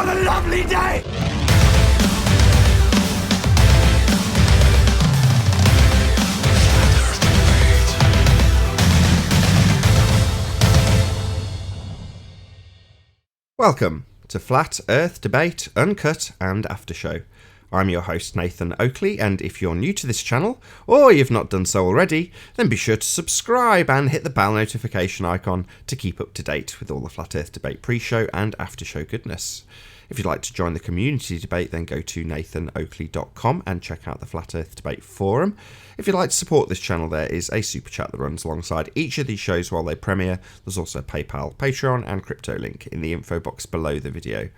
What a lovely day! Welcome to Flat Earth Debate, Uncut and After Show. I'm your host Nathan Oakley, and if you're new to this channel, or you've not done so already, then be sure to subscribe and hit the bell notification icon to keep up to date with all the Flat Earth Debate pre-show and after-show goodness. If you'd like to join the community debate, then go to nathanoakley.com and check out the Flat Earth Debate forum. If you'd like to support this channel, there is a super chat that runs alongside each of these shows while they premiere. There's also a PayPal, Patreon and crypto link in the info box below the video.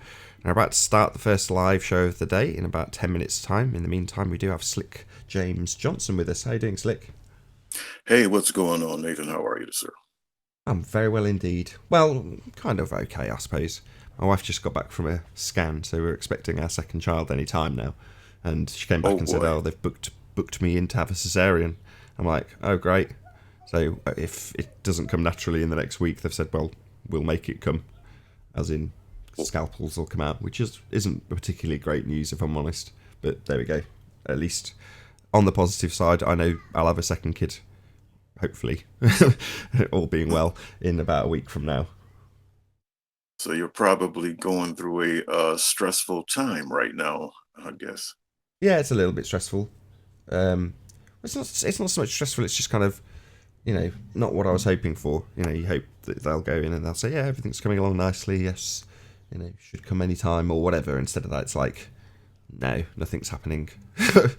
We're about to start the first live show of the day in about 10 minutes time. In the meantime, we do have Slick James Johnson with us. How you doing, Slick? Hey, what's going on, Nathan? How are you, sir? I'm very well indeed. Well, kind of okay, I suppose. My wife just got back from a scan, so we're expecting our second child any time now. And she came back said, "Oh, they've booked me in to have a cesarean." I'm like, "Oh, great." So if it doesn't come naturally in the next week, they've said, "Well, we'll make it come," as in scalpels will come out, which isn't particularly great news if I'm honest. But there we go. At least on the positive side, I know I'll have a second kid, hopefully, all being well, in about a week from now. So you're probably going through a stressful time right now, I guess. Yeah, it's a little bit stressful. It's not so much stressful. It's just kind of, not what I was hoping for. You hope that they'll go in and they'll say, "Yeah, everything's coming along nicely. Yes, should come any time," or whatever. Instead of that, it's like, "No, nothing's happening." You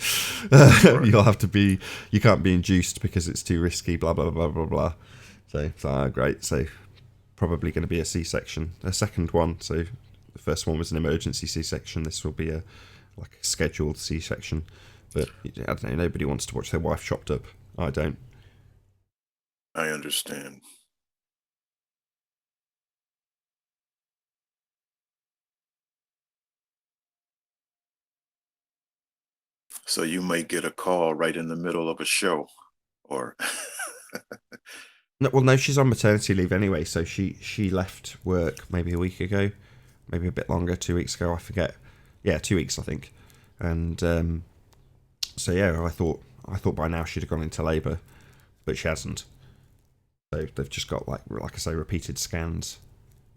can't be induced because it's too risky. Blah blah blah blah blah. So great. So probably going to be a C-section, a second one. So the first one was an emergency C-section. This will be a scheduled C-section. But I don't know. Nobody wants to watch their wife chopped up. I don't. I understand. So you may get a call right in the middle of a show, or No, she's on maternity leave anyway. So she left work maybe a week ago, maybe a bit longer, 2 weeks ago. I forget. Yeah, 2 weeks I think. And so yeah, I thought by now she'd have gone into labour, but she hasn't. So they've just got like I say, repeated scans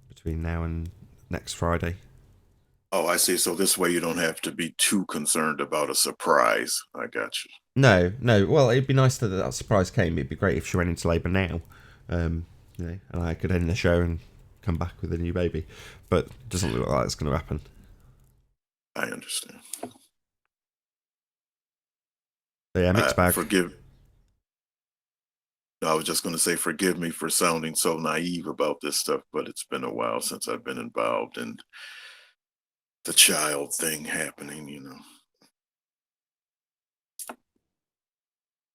between now and next Friday. Oh, I see. So this way you don't have to be too concerned about a surprise. I got you. No. Well, it'd be nice that surprise came. It'd be great if she went into labour now, and I could end the show and come back with a new baby. But it doesn't look like it's going to happen. I understand. So yeah, mixed bag. I was just going to say, forgive me for sounding so naive about this stuff, but it's been a while since I've been involved in the child thing happening,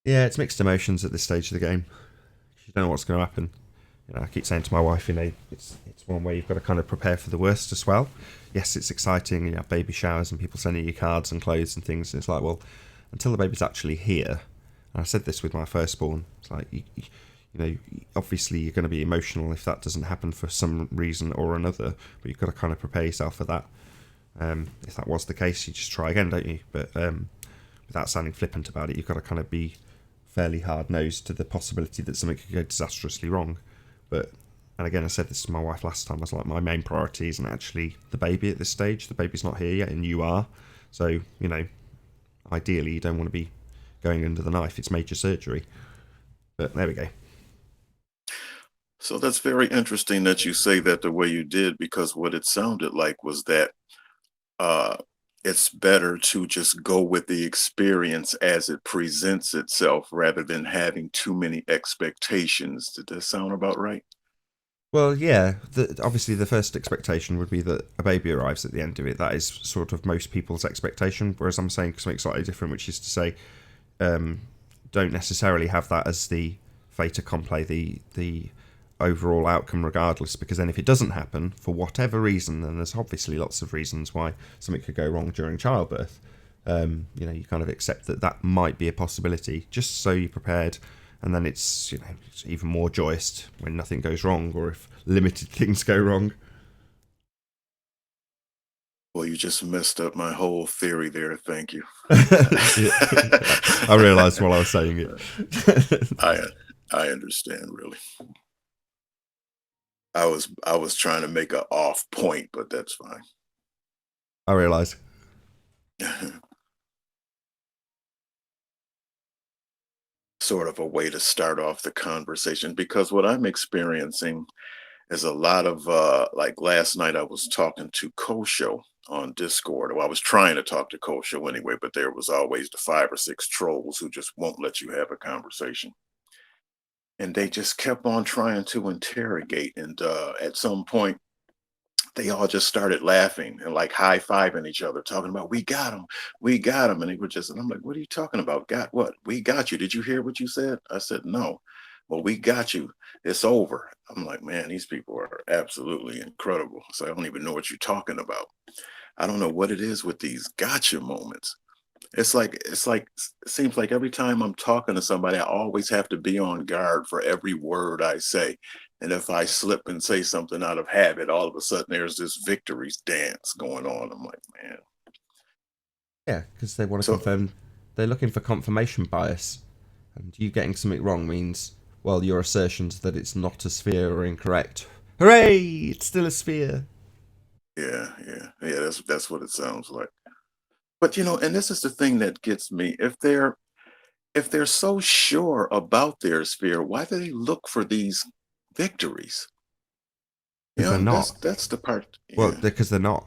Yeah, it's mixed emotions at this stage of the game. You don't know what's going to happen. I keep saying to my wife, it's one way you've got to kind of prepare for the worst as well. Yes, it's exciting. You have baby showers and people sending you cards and clothes and things. And it's like, well, until the baby's actually here. And I said this with my firstborn. It's like, obviously you're going to be emotional if that doesn't happen for some reason or another. But you've got to kind of prepare yourself for that. If that was the case, you just try again, don't you? But without sounding flippant about it, you've got to kind of be fairly hard-nosed to the possibility that something could go disastrously wrong. And again, I said this to my wife last time, I was like, my main priority isn't actually the baby at this stage. The baby's not here yet, and you are. So, ideally, you don't want to be going under the knife. It's major surgery. But there we go. So that's very interesting that you say that the way you did, because what it sounded like was that it's better to just go with the experience as it presents itself rather than having too many expectations. Did that sound about right? Well, yeah. Obviously, the first expectation would be that a baby arrives at the end of it. That is sort of most people's expectation. Whereas I'm saying something slightly different, which is to say, don't necessarily have that as the fait accompli, the overall outcome regardless, because then if it doesn't happen for whatever reason, and there's obviously lots of reasons why something could go wrong during childbirth, you kind of accept that might be a possibility just so you're prepared, and then it's it's even more joyous when nothing goes wrong or if limited things go wrong. Well, you just messed up my whole theory there. Thank you. Yeah. I realised while I was saying it. I I understand really. I was trying to make a off point, but that's fine. I realised. Sort of a way to start off the conversation because what I'm experiencing is a lot of like last night I was talking to Kosho on Discord. Well, I was trying to talk to Kosho anyway, but there was always the 5 or 6 trolls who just won't let you have a conversation. And they just kept on trying to interrogate. And at some point, they all just started laughing and like high-fiving each other, talking about, we got him. And they were just, and I'm like, what are you talking about? Got what? We got you. Did you hear what you said? I said, no. Well, we got you. It's over. I'm like, man, these people are absolutely incredible. So I don't even know what you're talking about. I don't know what it is with these gotcha moments. It's like it seems like every time I'm talking to somebody, I always have to be on guard for every word I say. And if I slip and say something out of habit, all of a sudden there's this victories dance going on. I'm like, man. Yeah, because they want to So confirm. They're looking for confirmation bias, and you getting something wrong means, well, your assertions that it's not a sphere are incorrect. Hooray! It's still a sphere. yeah. That's what it sounds like. But and this is the thing that gets me. If they're so sure about their sphere, why do they look for these victories? Because they're not. That's the part. Well, Yeah. because they're not.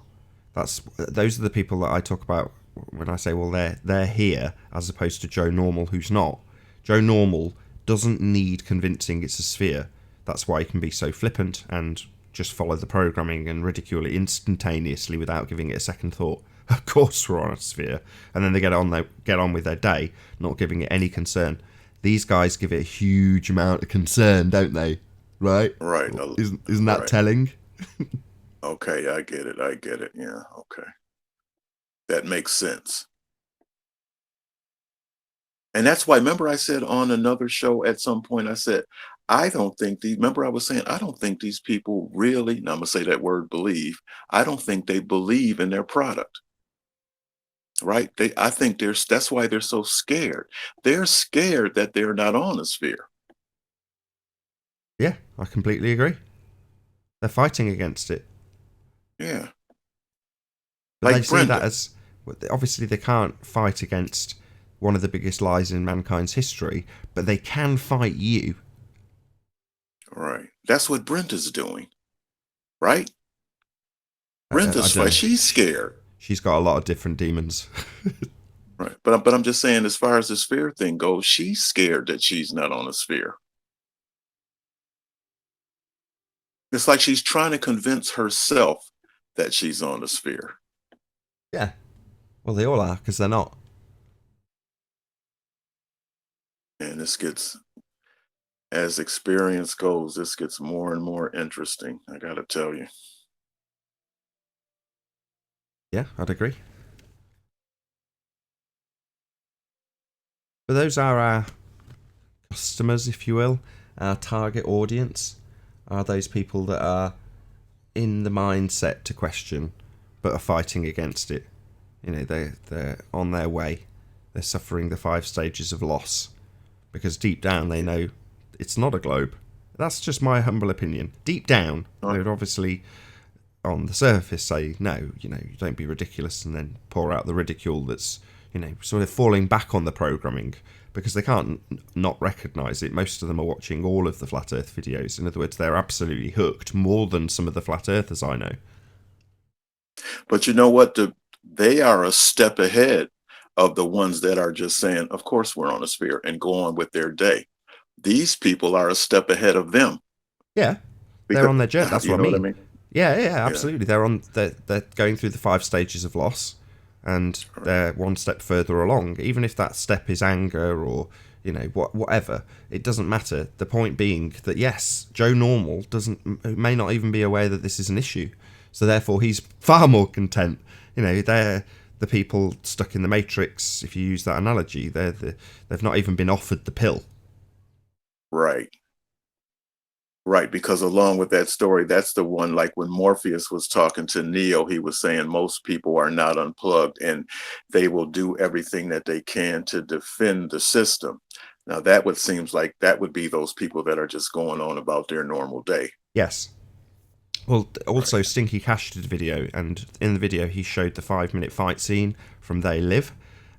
Those are the people that I talk about when I say, well, they're here, as opposed to Joe Normal, who's not. Joe Normal doesn't need convincing it's a sphere. That's why he can be so flippant and just follow the programming and ridicule it instantaneously without giving it a second thought. Of course, we're on a sphere, and then they get on with their day, not giving it any concern. These guys give it a huge amount of concern, don't they? Right? Right. Isn't that Right. telling? Okay, I get it. I get it. Yeah, okay. That makes sense. And that's why, remember, I said on another show at some point, I said, I don't think remember, I was saying, I don't think these people really, now I'm going to say that word believe, I don't think they believe in their product, right? I think that's why they're so scared. They're scared that they're not on a sphere. Yeah, I completely agree. They're fighting against it. Yeah. But they Like see that Brenda. as, obviously they can't fight against one of the biggest lies in mankind's history, but they can fight you. Right. That's what Brenda's doing, right? I Brenda's don't fight. know. She's scared. She's got a lot of different demons. Right. But I'm just saying, as far as the sphere thing goes, she's scared that she's not on a sphere. It's like she's trying to convince herself that she's on a sphere. Yeah. Well, they all are, because they're not. And as experience goes, this gets more and more interesting. I got to tell you. Yeah, I'd agree. But those are our customers, if you will, our target audience, are those people that are in the mindset to question, but are fighting against it. They're on their way. They're suffering the 5 stages of loss because deep down they know it's not a globe. That's just my humble opinion. Deep down, Uh, they'd obviously on the surface say no. You don't be ridiculous, and then pour out the ridicule that's sort of falling back on the programming because they can't not recognise it. Most of them are watching all of the flat Earth videos. In other words, they're absolutely hooked, more than some of the flat earthers I know. but you know what? They are a step ahead of the ones that are just saying, of course, we're on a sphere and go on with their day. These people are a step ahead of them Yeah, they're because, on their journey. That's you what I know what I mean. mean? Yeah, Yeah. absolutely. They're going through the 5 stages of loss, and Right. they're one step further along. Even if that step is anger or whatever, it doesn't matter. The point being that yes, Joe Normal may not even be aware that this is an issue, so therefore he's far more content. They're the people stuck in the matrix. If you use that analogy, they've not even been offered the pill. Right. Right, because along with that story, that's the one, like when Morpheus was talking to Neo, he was saying most people are not unplugged and they will do everything that they can to defend the system. Now, that would seems like that would be those people that are just going on about their normal day. Yes. Well, Right. also Stinky Cash did a video, and in the video he showed the 5 minute fight scene from They Live,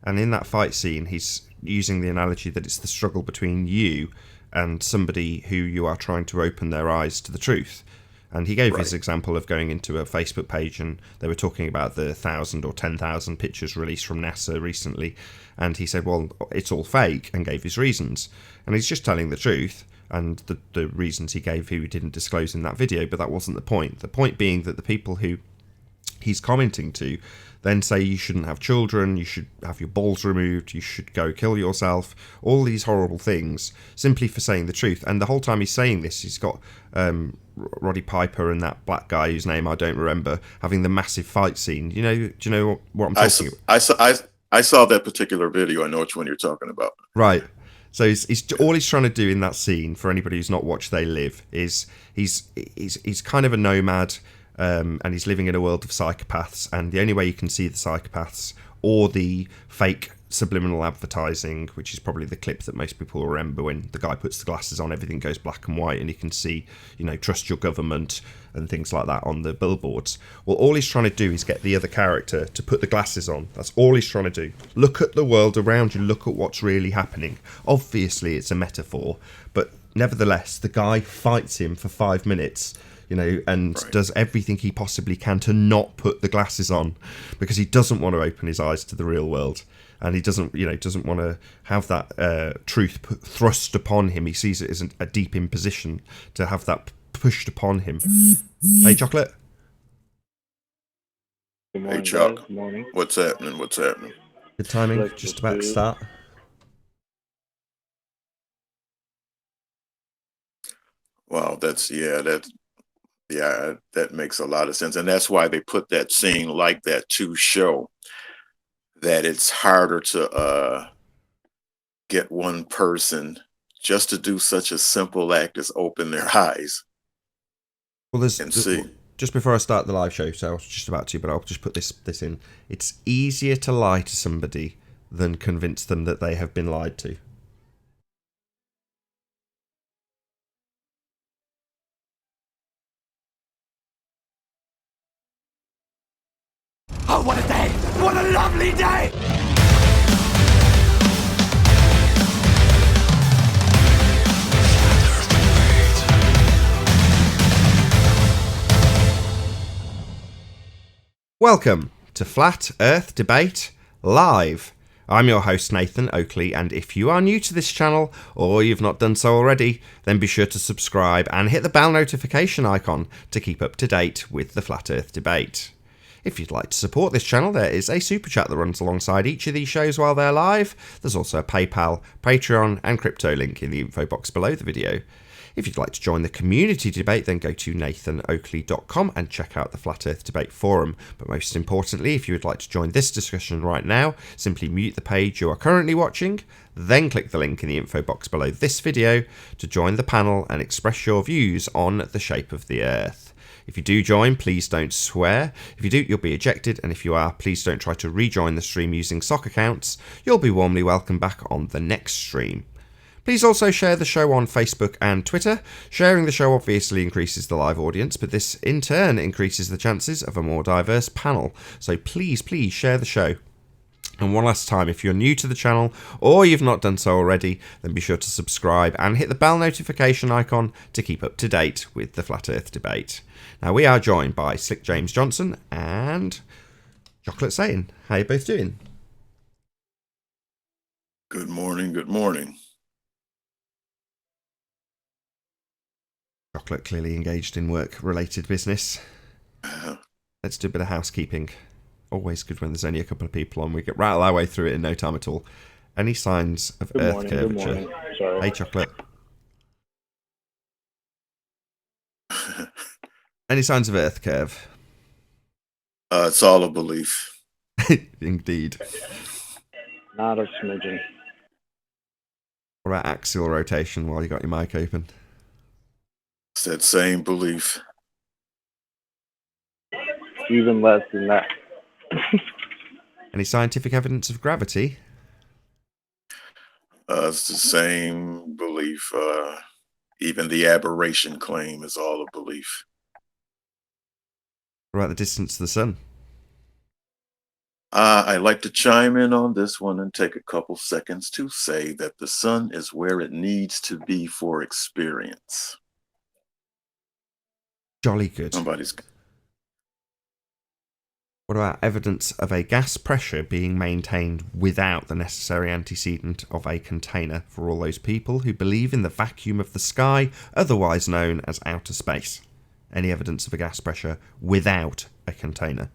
and in that fight scene he's using the analogy that it's the struggle between you and somebody who you are trying to open their eyes to the truth. And he gave his Right. example of going into a Facebook page, and they were talking about the 1,000 or 10,000 pictures released from NASA recently, and he said, well, it's all fake, and gave his reasons. And he's just telling the truth, and the reasons he gave he didn't disclose in that video, but that wasn't the point. The point being that the people who he's commenting to then say you shouldn't have children, you should have your balls removed, you should go kill yourself, all these horrible things, simply for saying the truth. And the whole time he's saying this, he's got Roddy Piper and that black guy whose name I don't remember having the massive fight scene. Do you know what I'm I saw, talking about? I saw that particular video. I know which one you're talking about. Right. So he's all he's trying to do in that scene, for anybody who's not watched They Live, is he's kind of a nomad, and he's living in a world of psychopaths, and the only way you can see the psychopaths or the fake subliminal advertising, which is probably the clip that most people remember, when the guy puts the glasses on, everything goes black and white, and you can see, trust your government and things like that on the billboards. Well, all he's trying to do is get the other character to put the glasses on. That's all he's trying to do. Look at the world around you. Look at what's really happening. Obviously, it's a metaphor, but nevertheless, the guy fights him for 5 minutes, and Right. does everything he possibly can to not put the glasses on, because he doesn't want to open his eyes to the real world, and he doesn't want to have that truth thrust upon him. He sees it as a deep imposition to have that pushed upon him. Hey, Chocolate. Good Hey, morning, Chuck, guys. Good morning. what's happening? What's happening? Good timing. Breakfast Just about to food. start. Wow, that makes a lot of sense, and that's why they put that scene like that to show that it's harder to get one person just to do such a simple act as open their eyes Well, and see. just before I start the live show, so I was just about to, but I'll just put this in. It's easier to lie to somebody than convince them that they have been lied to. Oh, what a day! What a lovely day! Welcome to Flat Earth Debate Live. I'm your host Nathan Oakley, and if you are new to this channel, or you've not done so already, then be sure to subscribe and hit the bell notification icon to keep up to date with the Flat Earth Debate. If you'd like to support this channel, there is a super chat that runs alongside each of these shows while they're live. There's also a PayPal, Patreon and crypto link in the info box below the video. If you'd like to join the community debate, then go to nathanoakley.com and check out the Flat Earth Debate Forum. But most importantly, if you would like to join this discussion right now, simply mute the page you are currently watching, then click the link in the info box below this video to join the panel and express your views on the shape of the Earth. If you do join, please don't swear. If you do, you'll be ejected, and if you are, please don't try to rejoin the stream using sock accounts. You'll be warmly welcomed back on the next stream. Please also share the show on Facebook and Twitter. Sharing the show obviously increases the live audience, but this in turn increases the chances of a more diverse panel. So please share the show. And one last time, if you're new to the channel or you've not done so already, then be sure to subscribe and hit the bell notification icon to keep up to date with the Flat Earth Debate. Now, we are joined by Slick James Johnson and Chocolate Satan. How you both doing? Good morning. Good morning. Chocolate clearly engaged in work-related business. Let's do a bit of housekeeping. Always good when there's only a couple of people on. We get rattle our way through it in no time at all. Any signs of Good Earth morning. curvature? Good morning. Sorry. Hey, Chocolate. Any signs of Earth curve? It's all a belief. Indeed. Not a smidgen. What about axial rotation while you got your mic open? It's that same belief. Even less than that. Any scientific evidence of gravity? It's the same belief. Even the aberration claim is all a belief. What about the distance to the sun? I'd like to chime in on this one and take a couple seconds to say that the sun is where it needs to be for experience. Jolly good. Somebody's. What about evidence of a gas pressure being maintained without the necessary antecedent of a container for all those people who believe in the vacuum of the sky, otherwise known as outer space? Any evidence of a gas pressure without a container?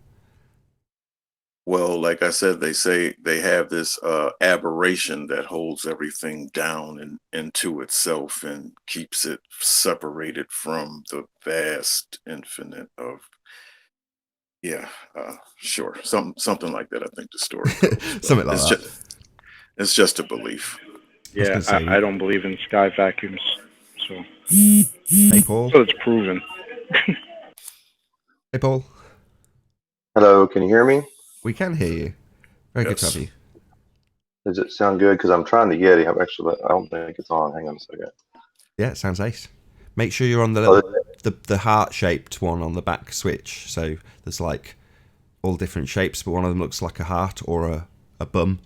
Well, like I said, they say they have this aberration that holds everything down and into itself and keeps it separated from the vast infinite of. Yeah, sure, something like that. I think the story goes. Something like it's that. It's just a belief. Yeah, I don't believe in sky vacuums. So, Hey, Paul. so it's proven. Hey, Paul. Hello, can you hear me? We can hear you. Very good to Yes. have you. Does it sound good? Because I'm trying the Yeti. I don't think it's on. Hang on a second. Yeah, it sounds ace. Make sure you're on the Oh, little, the heart-shaped one on the back switch. So there's like all different shapes, but one of them looks like a heart or a bum,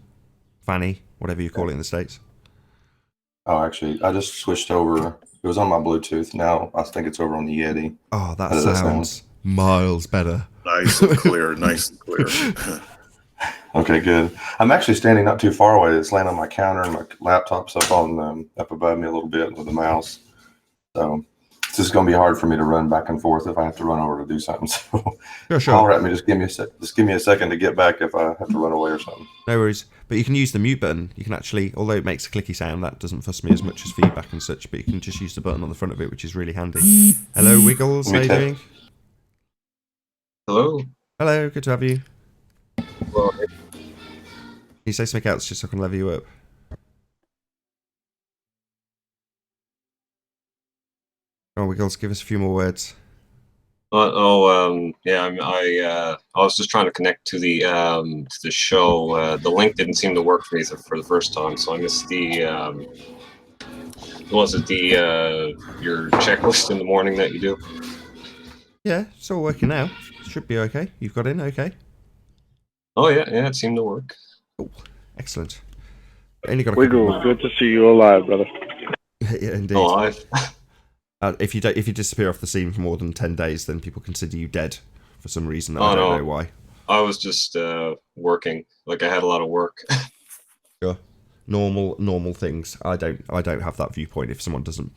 fanny, whatever you call it in the States. Oh, actually, I just switched over. It was on my Bluetooth. Now I think it's over on the Yeti. Oh, that How does that sounds miles better. Nice and clear, nice and clear. Okay, good. I'm actually standing not too far away. It's laying on my counter, and my laptop's up above me a little bit with the mouse. So it's just going to be hard for me to run back and forth if I have to run over to do something. So Sure. holler at me. Just give me a second to get back if I have to run away or something. No worries. But you can use the mute button. You can actually, although it makes a clicky sound, that doesn't fuss me as much as feedback and such, but you can just use the button on the front of it, which is really handy. Hello, Wiggles. How you doing? Hello. Hello, good to have you. Well, Can you say something else just so I can level you up? Oh, Wiggles, give us a few more words. yeah. I was just trying to connect to the show. The link didn't seem to work for me for the first time, so I missed the. Was it the your checklist in the morning that you do? Yeah, it's all working now. Should be okay. You've got in, okay. Oh yeah, it seemed to work. Cool. Excellent. Only got a couple Wiggle, more. good to see you alive, brother. Yeah, indeed. Oh, I. If you disappear off the scene for more than 10 days, then people consider you dead for some reason. Oh, I don't no. know why. I was just working. Like I had a lot of work. Sure. Normal things. I don't have that viewpoint if someone doesn't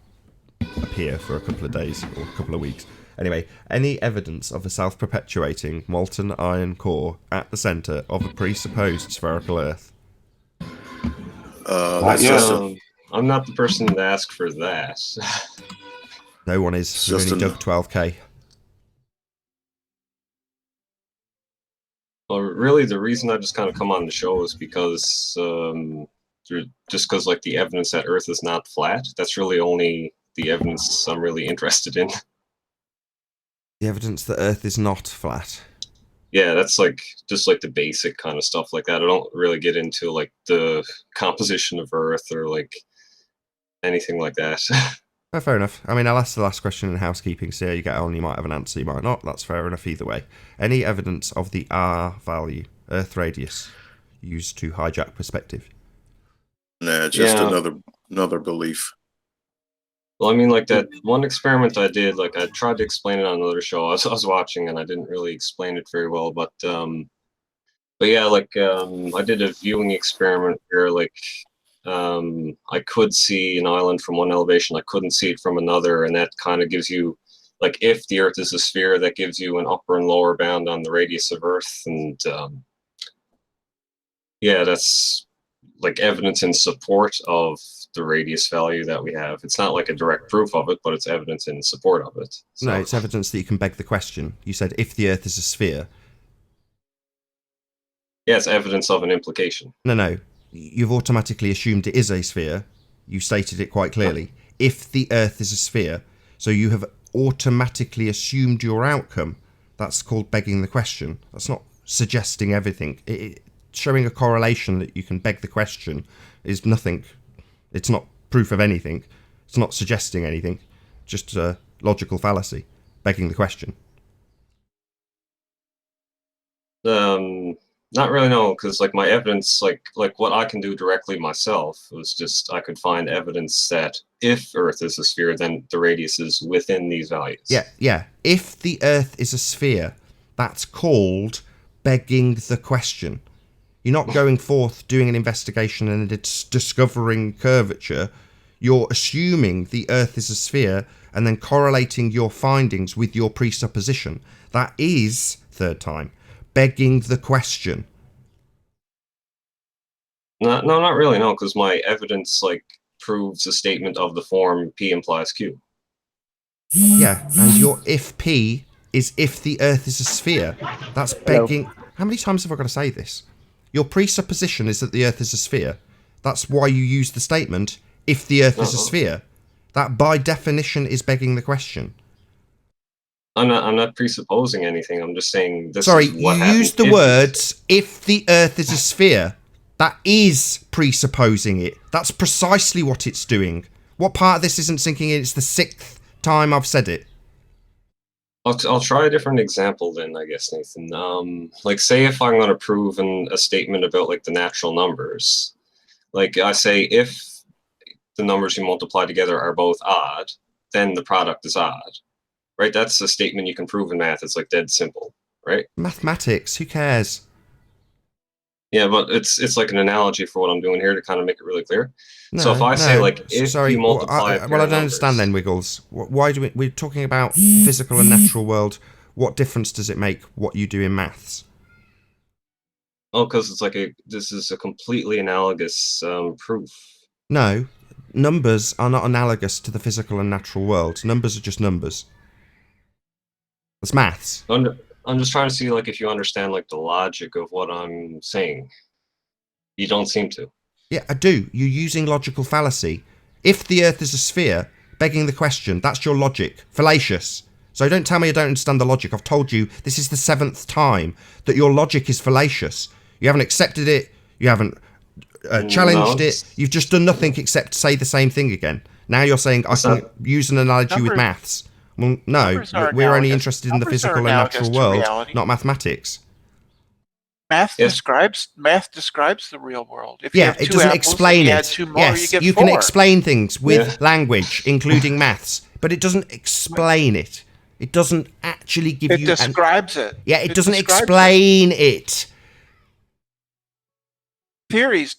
appear for a couple of days or a couple of weeks. Anyway, any evidence of a self-perpetuating molten iron core at the centre of a presupposed spherical Earth? That's Yeah. just I'm not the person to ask for that. No one is. It's We've just only an- dug 12k. Well, really, the reason I just kind of come on the show is because just because like the evidence that Earth is not flat. That's really only the evidence I'm really interested in. The evidence that Earth is not flat. Yeah, that's like just like the basic kind of stuff like that. I don't really get into like the composition of Earth or like anything like that. Oh, fair enough. I mean, I'll ask the last question in housekeeping, see how you get on. You might have an answer, you might not. That's fair enough either way. Any evidence of the R value, Earth radius, used to hijack perspective? Nah, just Yeah. another belief. Well, I mean, like that one experiment I did, like I tried to explain it on another show I was watching, and I didn't really explain it very well. But yeah, like I did a viewing experiment where like I could see an island from one elevation, I couldn't see it from another, and that kind of gives you, like, if the Earth is a sphere, that gives you an upper and lower bound on the radius of Earth, and yeah, that's like evidence in support of the radius value that we have. It's not like a direct proof of it, but it's evidence in support of it. So, No, it's evidence that you can beg the question. You said if the Earth is a sphere. yeah, it's evidence of an implication. No. You've automatically assumed it is a sphere. You stated it quite clearly. If the Earth is a sphere, So you have automatically assumed your outcome. That's called begging the question. That's not suggesting everything. Showing a correlation that you can beg the question is nothing. It's not proof of anything. It's not suggesting anything. Just a logical fallacy. Begging the question. Not really, no, because like my evidence, like what I can do directly myself was just I could find evidence that if Earth is a sphere, then the radius is within these values. Yeah. If the Earth is a sphere, that's called begging the question. You're not going forth doing an investigation and it's discovering curvature. You're assuming the Earth is a sphere and then correlating your findings with your presupposition. That is, third time, begging the question. No, not really, no, because my evidence like proves a statement of the form P implies Q. Yeah, and your if P is if the Earth is a sphere. That's begging... Hello. How many times have I got to say this? Your presupposition is that the Earth is a sphere. That's why you use the statement, if the Earth is a sphere. That, by definition, is begging the question. I'm not presupposing anything. I'm just saying this Sorry, is what you happens used the words, if the Earth is a sphere. That is presupposing it. That's precisely what it's doing. What part of this isn't sinking in? It's the 6th time I've said it. I'll try a different example then, I guess, Nathan. Like, say if I'm going to prove a statement about, like, the natural numbers. Like, I say if the numbers you multiply together are both odd, then the product is odd. Right? That's a statement you can prove in math. It's, like, dead simple. Right? Mathematics, who cares? Yeah, but it's like an analogy for what I'm doing here to kind of make it really clear. So if I say, like, if you multiply a pair well, I of don't understand numbers, then, Wiggles. Why do we're talking about the physical and natural world? What difference does it make what you do in maths? Oh, because it's like this is a completely analogous proof. No, numbers are not analogous to the physical and natural world. Numbers are just numbers. That's maths. I'm just trying to see, like, if you understand, like, the logic of what I'm saying. You don't seem to. Yeah, I do. You're using logical fallacy. If the Earth is a sphere, begging the question, that's your logic. Fallacious. So don't tell me I don't understand the logic. I've told you this is the 7th time that your logic is fallacious. You haven't accepted it. You haven't challenged it. You've just done nothing except say the same thing again. Now you're saying I can use an analogy with maths. Well, no, we're only interested in the physical and natural world, not mathematics. Math describes the real world. If you have it two doesn't apples, explain you it. add two more, Yes, you get you four. can explain things with language, including maths, but it doesn't explain it. It doesn't actually give you... It describes it. Yeah, it doesn't explain it. Theories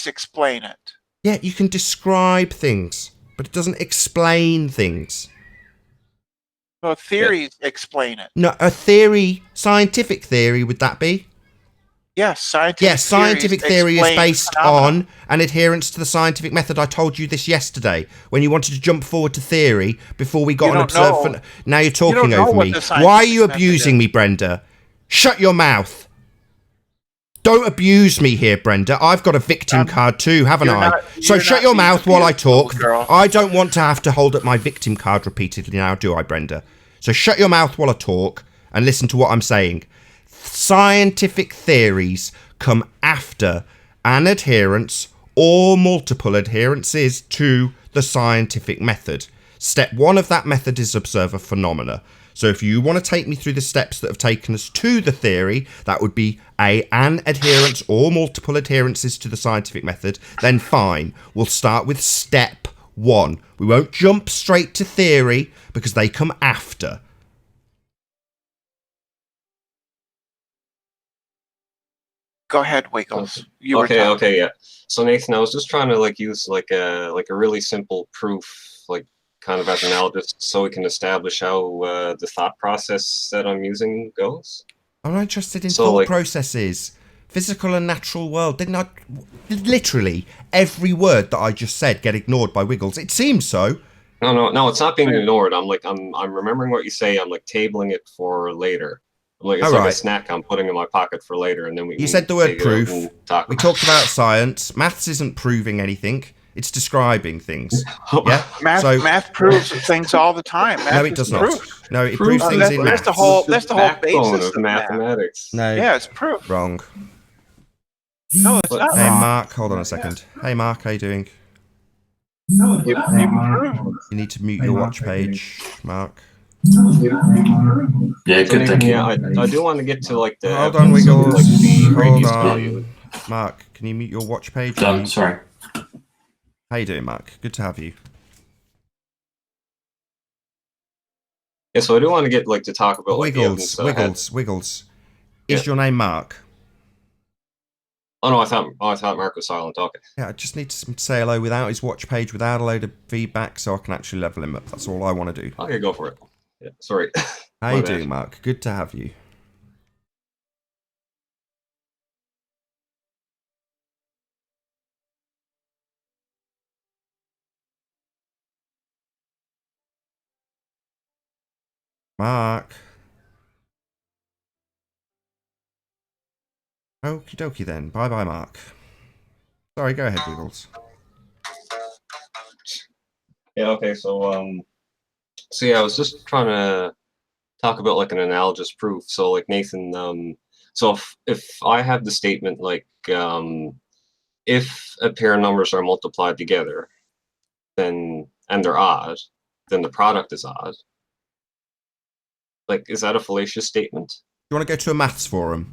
explain it. Yeah, you can describe things, but it doesn't explain things. Well, theories explain it. No, a theory, scientific theory, would that be? Yes, scientific theory is based on an adherence to the scientific method. I told you this yesterday when you wanted to jump forward to theory before we got an observer. Now you're talking over me. Why are you abusing me, Brenda? Shut your mouth. Don't abuse me here, Brenda. I've got a victim card too, haven't I? So shut your mouth while I talk. I don't want to have to hold up my victim card repeatedly now, do I, Brenda? So shut your mouth while I talk and listen to what I'm saying. Scientific theories come after an adherence or multiple adherences to the scientific method. Step 1 of that method is observer phenomena. So if you want to take me through the steps that have taken us to the theory, that would be an adherence or multiple adherences to the scientific method, then fine. We'll start with step 1. We won't jump straight to theory because they come after. Go ahead, Wiggles. Okay, yeah. So Nathan, I was just trying to use a really simple proof, kind of as analogous, so we can establish how the thought process that I'm using goes. I'm not interested in thought processes. Physical and natural world. Didn't I? Literally every word that I just said get ignored by Wiggles. It seems so. No, it's not being ignored. I'm remembering what you say. I'm tabling it for later. It's like a snack I'm putting in my pocket for later, and then you said the word proof. We talked about science. Maths isn't proving anything. It's describing things. Yeah. Math proves things all the time. Math No, it does not. proof. No, it proves things in maths. That's the whole Backbone basis of of math. mathematics. No. Yeah, it's proof. Wrong. No, it's not Hey, wrong. Mark, hold on a second. Hey, Mark, how you doing? You prove. You need to mute your watch page, Mark. Yeah, good thinking. Yeah, I do want to get to like the Hold on, evidence of, Wiggles. like the Hold radius on. value. Mark, can you mute your watch page? Done. Sorry. How you doing, Mark? Good to have you. Yeah, so I do want to get like to talk about like the evidence that I had. Wiggles. Yeah. Is your name Mark? Oh no, I thought Mark was silent. Okay. Yeah, I just need to say hello without his watch page, without a load of feedback, so I can actually level him up. That's all I want to do. Okay, go for it. Yeah, sorry. How My you bad. doing, Mark? Good to have you. Mark. Okie dokie then. Bye bye, Mark. Sorry, go ahead, Wiggles. Yeah. Okay. So yeah, I was just trying to talk about like an analogous proof. So like Nathan, so if I have the statement like if a pair of numbers are multiplied together, then and they're odd, then the product is odd. Like, is that a fallacious statement? You want to go to a maths forum?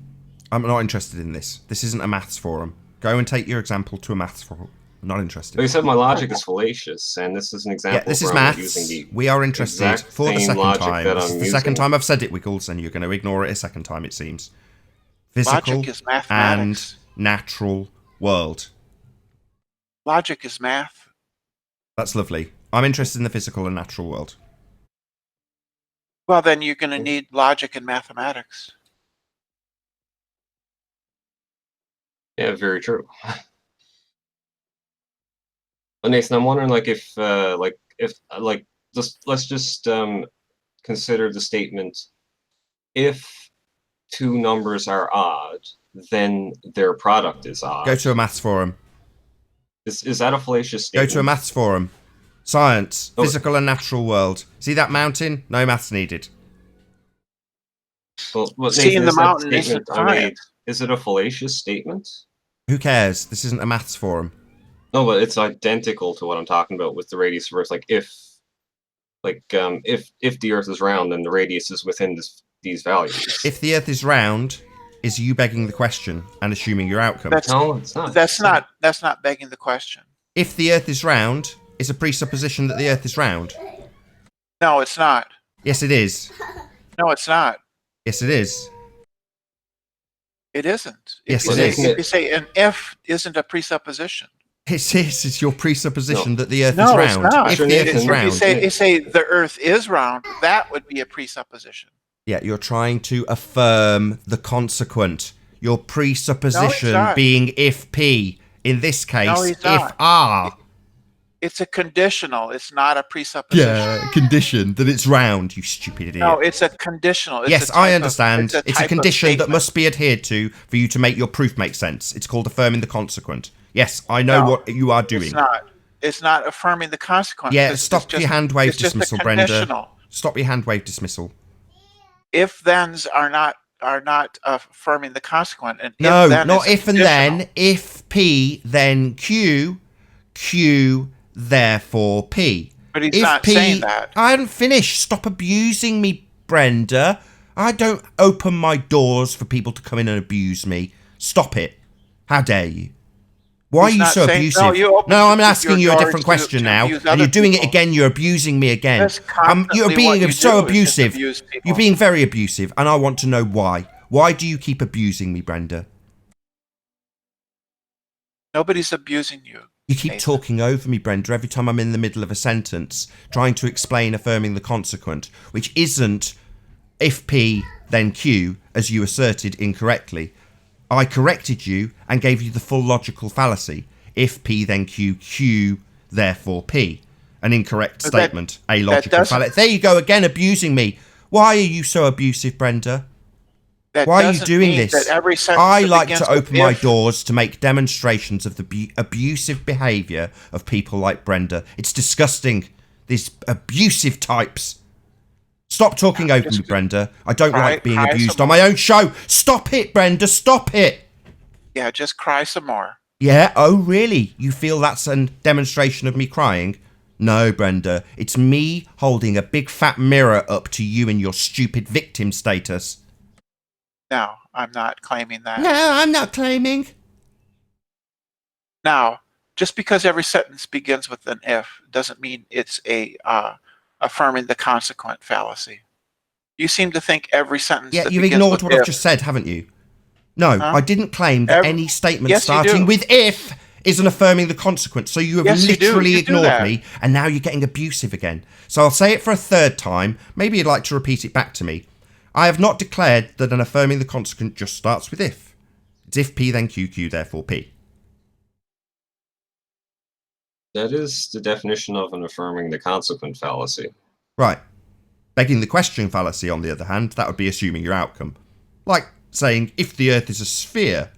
I'm not interested in this. This isn't a maths forum. Go and take your example to a maths forum. I'm not interested. But you said my logic is fallacious, and this is an example. Yeah, this is where I'm maths. using the We are interested exact for the same second logic time. that This is I'm the second using. time I've said it, Wiggles, and you're going to ignore it a second time, it seems. Physical Logic is and mathematics. natural world. Logic is math. That's lovely. I'm interested in the physical and natural world. Well, then you're going to need logic and mathematics. Yeah, very true. But Nathan, I'm wondering, like, if let's just consider the statement: if two numbers are odd, then their product is odd. Go to a maths forum. Is that a fallacious Go statement? to a maths forum. Science, Oh. physical and natural world. See that mountain? No maths needed. Well, Seeing Nathan, the is that mountain statement isn't I made, science. is it a fallacious statement? Who cares? This isn't a maths forum. No, but it's identical to what I'm talking about with the radius verse. Like if the Earth is round, then the radius is within these values. If the Earth is round, is you begging the question and assuming your outcome? No, it's not. That's not begging the question. If the Earth is round, is a presupposition that the Earth is round. No, it's not. Yes, it is. No, it's not. Yes, it is. It isn't. Yes, If it you is. say, if you say an if isn't a presupposition. It is. It's your presupposition No. that the Earth No, is it's round. not. If the Earth is If round, You say the Earth is round, that would be a presupposition. yeah, you're trying to affirm the consequent. Your presupposition not. being if P. In this case, No, he's if not. R. It's a conditional. It's not a presupposition. Yeah, condition that it's round. You stupid idiot. No, it's a conditional. It's Yes, a type I of- understand. It's a type of condition that statement. must be adhered to for you to make your proof make sense. It's called affirming the consequent. Yes, I know No, what you are doing. It's not. It's not affirming the consequence. Yeah, It's stop just- your hand wave it's just a dismissal, Brenda. conditional. Stop your hand wave dismissal. If thens are not affirming the consequent. And No, if, then not is if and conditional. then. If P, then Q. Q, therefore P. But he's If not P, saying that. I haven't finished. Stop abusing me, Brenda. I don't open my doors for people to come in and abuse me. Stop it. How dare you? Why He's are you not so saying- abusive? no, you open I'm your asking you a doors different to- question to now, abuse and other you're doing it people. again. You're abusing me again. That's constantly You're what being you so do, is just abusive. abuse people. You're being very abusive, and I want to know why. Why do you keep abusing me, Brenda? Nobody's abusing you. You keep Nathan. talking over me, Brenda, every time I'm in the middle of a sentence, trying to explain affirming the consequent, which isn't if P, then Q, as you asserted incorrectly. I corrected you and gave you the full logical fallacy. If P, then Q, Q, therefore P. An incorrect But that- statement, a logical doesn't- fallacy. There you go again, abusing me. Why are you so abusive, Brenda? That Why are you doesn't doing mean this? That every sentence I that like begins to with open my if- doors to make demonstrations of the abusive behaviour of people like Brenda. It's disgusting. These abusive types. Stop talking over me, Brenda. I don't like being cry abused some on my own show. Stop it, Brenda. Stop it. Yeah, just cry some more. Yeah? Oh, really? You feel that's a demonstration of me crying? No, Brenda. It's me holding a big fat mirror up to you and your stupid victim status. No, I'm not claiming that. No, I'm not claiming. Now, just because every sentence begins with an if doesn't mean it's a affirming the consequent fallacy. You seem to think every sentence Yeah, that you've begins ignored with what if, I've just said, haven't you? No, Huh? I didn't claim that any statement Yes, you starting do. with if isn't affirming the consequence. So you have Yes, you do. literally You do ignored that. me, and now you're getting abusive again. So I'll say it for a third time. Maybe you'd like to repeat it back to me. I have not declared that an affirming the consequent just starts with if. It's if P, then Q, Q, therefore P. That is the definition of an affirming the consequent fallacy. Right. Begging the question fallacy, on the other hand, that would be assuming your outcome. Like saying, if the Earth is a sphere.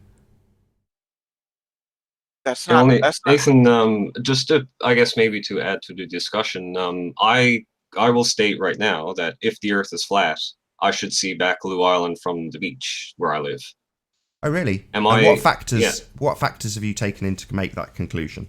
That's not. That's not. Nathan, just to, I guess maybe to add to the discussion, I will state right now that if the Earth is flat, I should see Baccaloo Island from the beach where I live. Oh, really? And what factors? Yeah. What factors have you taken in to make that conclusion?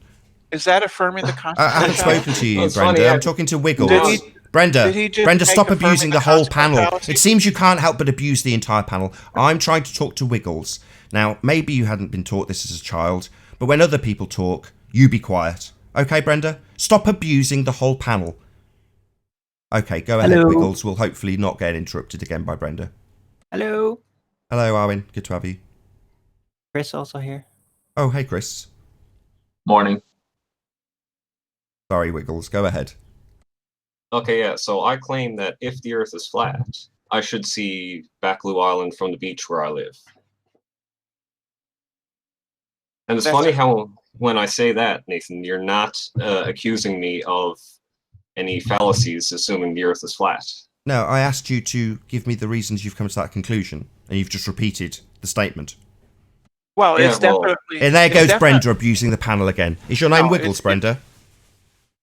Is that affirming the consequent I haven't fallacy? spoken to you, Well, it's Brenda. funny, I'm talking to Wiggles. Did he- Brenda, did he just Brenda, make stop affirming abusing the the whole consequent panel. fallacy? It seems you can't help but abuse the entire panel. I'm trying to talk to Wiggles. Now, maybe you hadn't been taught this as a child, but when other people talk, you be quiet. Okay, Brenda? Stop abusing the whole panel. Okay, go ahead, Hello. Wiggles. We'll hopefully not get interrupted again by Brenda. Hello. Hello, Arwin. Good to have you. Chris also here. Oh, hey, Chris. Morning. Sorry, Wiggles. Go ahead. Okay, yeah, so I claim that if the Earth is flat, I should see Baccaloo Island from the beach where I live. And it's funny how when I say that, Nathan, you're not accusing me of any fallacies assuming the Earth is flat. No, I asked you to give me the reasons you've come to that conclusion, and you've just repeated the statement. Well, Yeah, it's well- definitely. And there it's goes definite- Brenda abusing the panel again. Is your name No, Wiggles, Brenda?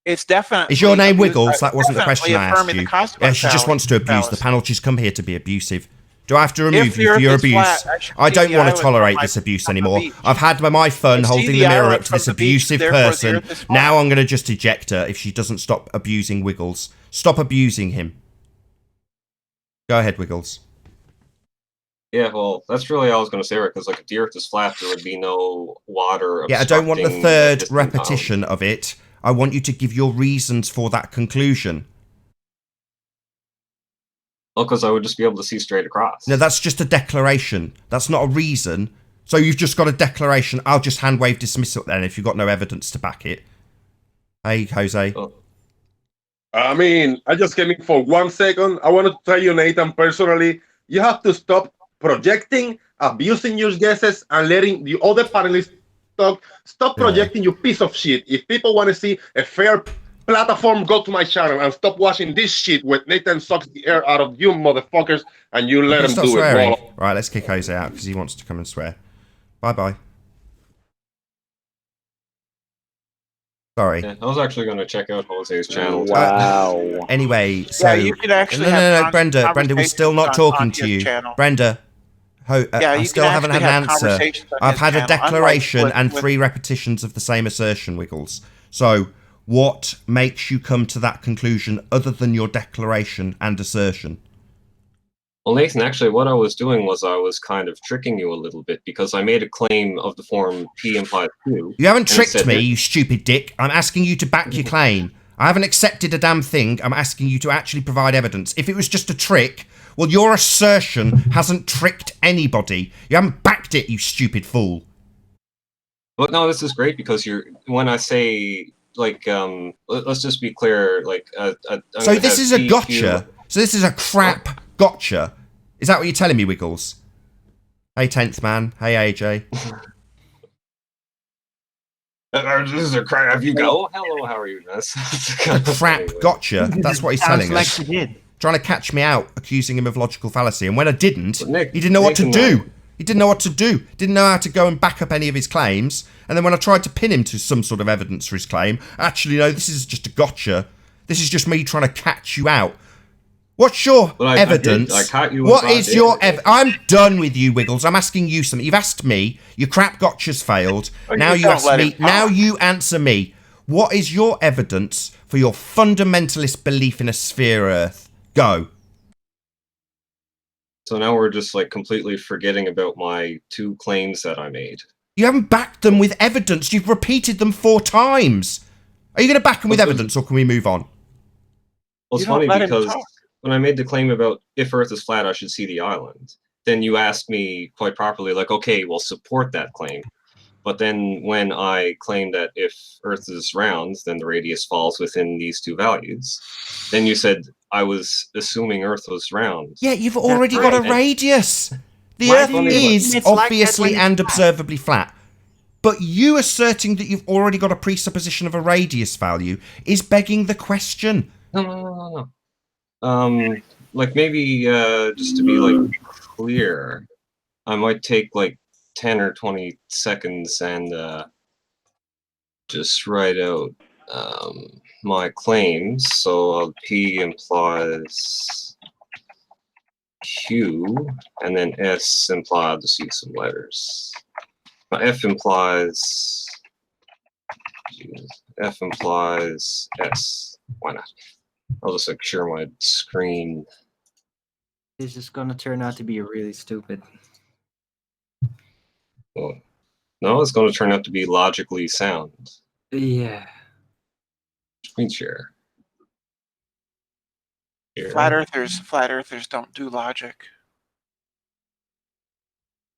It's definitely. Is your name abuse- Wiggles? That wasn't the definitely question I asked affirming you. the consequent Yeah, she just wants to abuse the fallacy. panel. She's come here to be abusive. Do I have to remove If the you for Earth your is abuse? flat, I should I see don't the want to island tolerate from this abuse the anymore. beach. I've had my fun I see holding the the mirror island up to from this the beach, abusive therefore the person. Earth is flat. Now I'm going to just eject her if she doesn't stop abusing Wiggles. Stop abusing him. Go ahead, Wiggles. Yeah, well, that's really all I was going to say, right? Because like, if the Earth is flat, there would be no water. Yeah, I don't want the obstructing third distant repetition of it. I want you to give your reasons for that conclusion. Well, because I would just be able to see straight across. No, that's just a declaration. That's not a reason. So you've just got a declaration. I'll just hand wave dismissal then if you've got no evidence to back it. Hey, Jose. Oh. I mean, I just came in for 1 second. I want to tell you, Nathan, personally, you have to stop projecting, abusing your guesses, and letting the other panelists talk. Stop projecting, you piece of shit. If people want to see a fair platform, go to my channel and stop watching this shit where Nathan sucks the air out of you motherfuckers and you let him Stop do swearing. it. Bro. Right, let's kick Jose out because he wants to come and swear. Bye-bye. Sorry. Yeah, I was actually going to check out Jose's channel. Wow. Anyway, so... Yeah, you can actually no, have Brenda, we're still not talking to his you. channel. Brenda, I you still can haven't had actually an have answer. conversations on I've his had a channel, unlike declaration with- and with- 3 repetitions of the same assertion, Wiggles. So, what makes you come to that conclusion other than your declaration and assertion? Well, Nathan, actually, what I was doing was I was kind of tricking you a little bit because I made a claim of the form P implies Q. You haven't and it tricked said me, that- you stupid dick. I'm asking you to back your claim. I haven't accepted a damn thing. I'm asking you to actually provide evidence. If it was just a trick, well, your assertion hasn't tricked anybody. You haven't backed it, you stupid fool. But no, this is great because when I say, like, let's just be clear, like, So this is a gotcha. So this is a crap gotcha. Is that what you're telling me, Wiggles? Hey, 10th man. Hey, AJ. This is a crap. Have you go? Oh, hello, how are you, Ness? A crap gotcha. That's what he's telling Sounds us. like you did. trying to catch me out, accusing him of logical fallacy. And when I didn't, But Nick, he didn't know what to Nathan, do. He didn't know what to do. Didn't know how to go and back up any of his claims. And then when I tried to pin him to some sort of evidence for his claim, actually, no, this is just a gotcha. This is just me trying to catch you out. What's your evidence? I caught you. What is your I'm done with you, Wiggles. I'm asking you something. You've asked me. Your crap gotcha's failed. Now you ask me. Now you answer me. What is your evidence for your fundamentalist belief in a sphere Earth? Go. So now we're just like completely forgetting about my 2 claims that I made. You haven't backed them with evidence. You've repeated them 4 times. Are you going to back them with evidence, or can we move on? Well, it's funny because when I made the claim about if Earth is flat, I should see the island. Then you asked me quite properly, like, okay, well, support that claim. But then when I claim that if Earth is round, then the radius falls within these 2 values, then you said I was assuming Earth was round. Yeah, you've already got a radius. The Earth is obviously and observably flat. But you asserting that you've already got a presupposition of a radius value is begging the question. No. Like maybe just to be like clear, I might take like 10 or 20 seconds and just write out my claims. So P implies Q, and then S implies, just use some letters. F implies S. Why not? I'll just like share my screen. This is gonna turn out to be really stupid. Well, no, it's going to turn out to be logically sound. Yeah. Screen share. Here. Flat earthers don't do logic.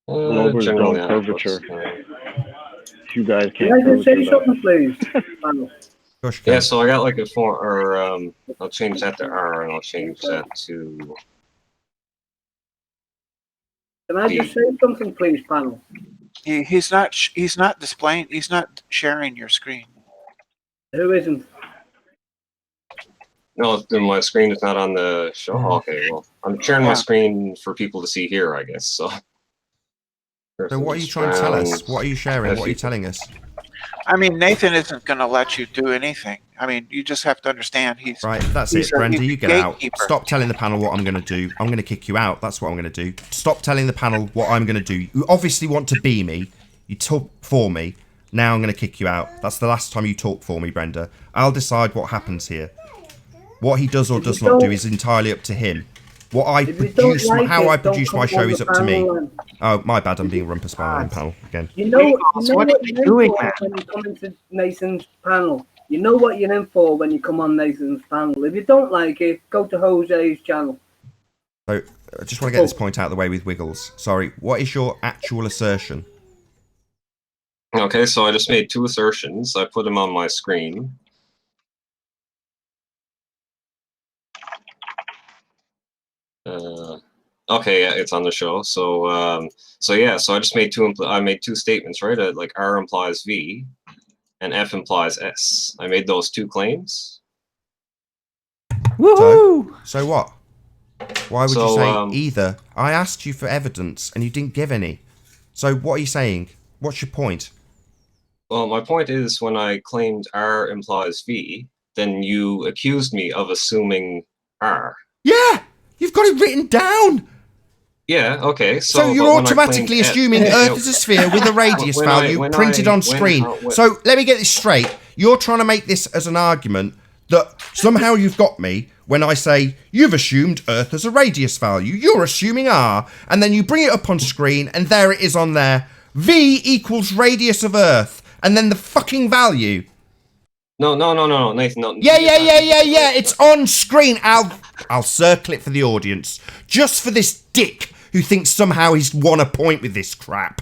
Globers Generally, don't curvature. You guys can't. Can I just say something, please? Yeah, so I got like a form, or I'll change that to R, and I'll change that to. Can I just say something, please, panel? He's not displaying. He's not sharing your screen. Who isn't? No, then my screen is not on the show. Okay, well, I'm sharing my screen for people to see here, I guess. So what are you trying to tell us? What are you sharing? What are you telling us? I mean, Nathan isn't going to let you do anything. I mean, you just have to understand he's right. That's it, Brenda. You get out. Stop telling the panel what I'm going to do. I'm going to kick you out. That's what I'm going to do. Stop telling the panel what I'm going to do. You obviously want to be me. You talk for me. Now I'm going to kick you out. That's the last time you talk for me, Brenda. I'll decide what happens here. What he does or does not do is entirely up to him. What I produce, how I produce my show is up to me. Oh, my bad. I'm being rumpus by my panel again. You know what you're doing, man. When you come into Nathan's panel, you know what you're in for when you come on Nathan's panel. If you don't like it, go to Jose's channel. So, I just want to get this point out of the way with Wiggles. Sorry, what is your actual assertion? Okay, so I just made 2 assertions. I put them on my screen. Okay, yeah, it's on the show. So, so I just made 2. I made 2 statements, right? Like R implies V, and F implies S. I made those 2 claims. Woo! So what? Why would you say either? I asked you for evidence, and you didn't give any. So what are you saying? What's your point? Well, my point is when I claimed R implies V, then you accused me of assuming R. Yeah! You've got it written down! Yeah, okay. So you're automatically assuming Earth is a sphere with a radius value printed on screen. So let me get this straight. You're trying to make this as an argument that somehow you've got me when I say you've assumed Earth has a radius value. You're assuming R. And then you bring it up on screen and there it is on there. V equals radius of Earth. And then the fucking value. No, Nathan, no. Yeah. It's on screen. I'll circle it for the audience. Just for this dick who thinks somehow he's won a point with this crap.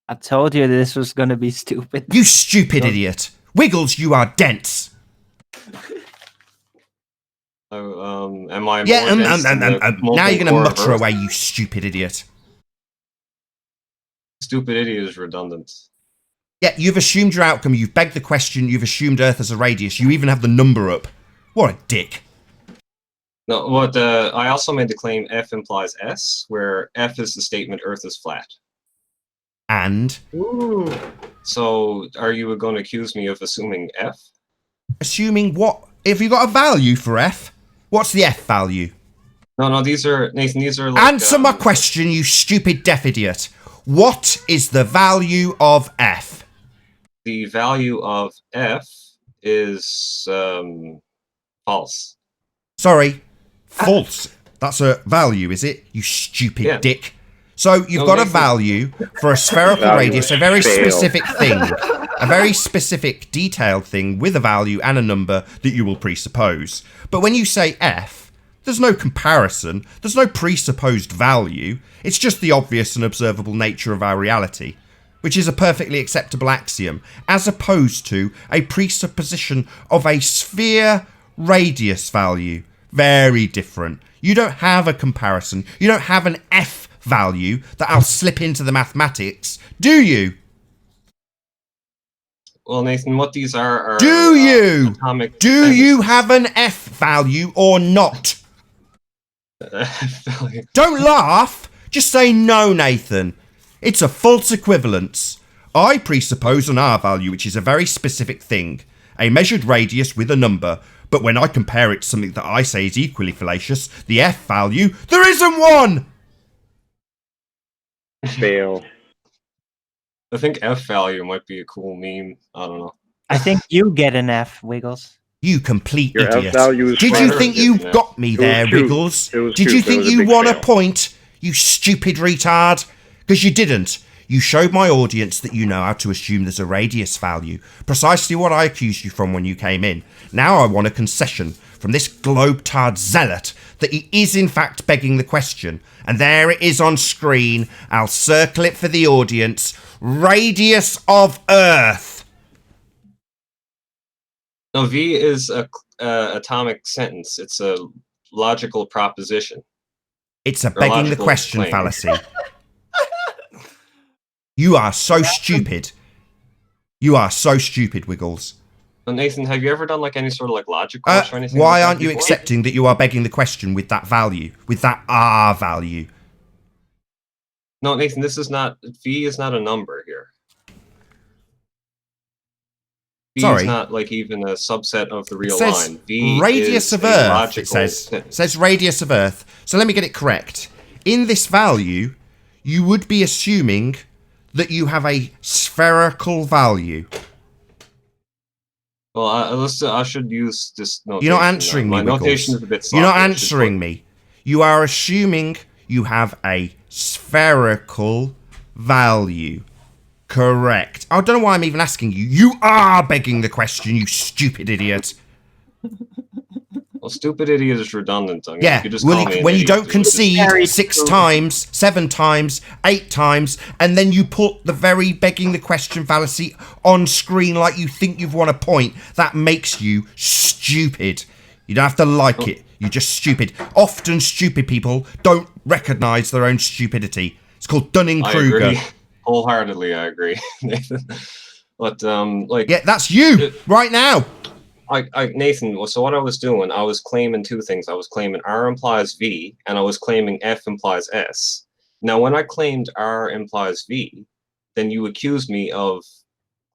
I told you this was going to be stupid. You stupid idiot. Wiggles, you are dense. Am I? Yeah, now you're going to mutter away, you stupid idiot. Stupid idiot is redundant. Yeah, you've assumed your outcome. You've begged the question. You've assumed Earth has a radius. You even have the number up. What a dick. No, what I also made the claim F implies S, where F is the statement Earth is flat. And So, are you going to accuse me of assuming F? assuming what? If you got a value for F, what's the F value? No, these are Nathan. These are like, Answer my question, you stupid deaf idiot. What is the value of F? The value of F is false. Sorry, false. That's a value, is it? You stupid dick. So you've got a value for a spherical radius, a very specific thing, a very specific detailed thing with a value and a number that you will presuppose. But when you say F, there's no comparison, there's no presupposed value, it's just the obvious and observable nature of our reality, which is a perfectly acceptable axiom, as opposed to a presupposition of a sphere radius value. Very different. You don't have a comparison, you don't have an F value that I'll slip into the mathematics, do you? Well, Nathan, what these are do you? Atomic do you have an F value or not? Don't laugh. Just say no, Nathan. It's a false equivalence. I presuppose an R value, which is a very specific thing, a measured radius with a number. But when I compare it to something that I say is equally fallacious, the F value, there isn't one. Fail. I think F value might be a cool meme. I don't know. I think you get an F, Wiggles. You complete Your F idiot. value is Did fine. you think you got me there, cute. Wiggles? It was Did cute, you but it think was a you big won a fail. point, you stupid retard? Because you didn't. You showed my audience that you know how to assume there's a radius value. Precisely what I accused you from when you came in. Now I want a concession from this globetard zealot that he is in fact begging the question. And there it is on screen. I'll circle it for the audience. Radius of Earth. No, V is a atomic sentence. It's a logical proposition. It's a begging the question claim. fallacy. You are so stupid. You are so stupid, Wiggles. Well, Nathan, have you ever done like any sort of like logic course or anything? Why like aren't that you before? accepting that you are begging the question with that value, with that R value? No, Nathan, this is not. V is not a number here. V Sorry. is not like even a subset of the It real says line. V radius is of a Earth. logical It says sentence. radius of Earth. So let me get it correct. In this value, you would be assuming that you have a spherical value. Well, I should use this notation. You're not answering me, My Wiggles. notation is a bit sloppy. You're not I should answering me. You are assuming you have a spherical value. Correct. I don't know why I'm even asking you. You are begging the question, you stupid idiot. Well, stupid idiot is redundant. I mean, Yeah, you could just call me an when you idiot, don't it would just- concede 6 times, 7 times, 8 times, and then you put the very begging the question fallacy on screen like you think you've won a point, that makes you stupid. You don't have to like it. You're just stupid. Often stupid people don't recognise their own stupidity. It's called I Dunning-Kruger. agree. Wholeheartedly, I agree, Nathan. But like, Yeah, that's you right now. Nathan. So what I was doing, I was claiming two things. I was claiming R implies V, and I was claiming F implies S. Now, when I claimed R implies V, then you accused me of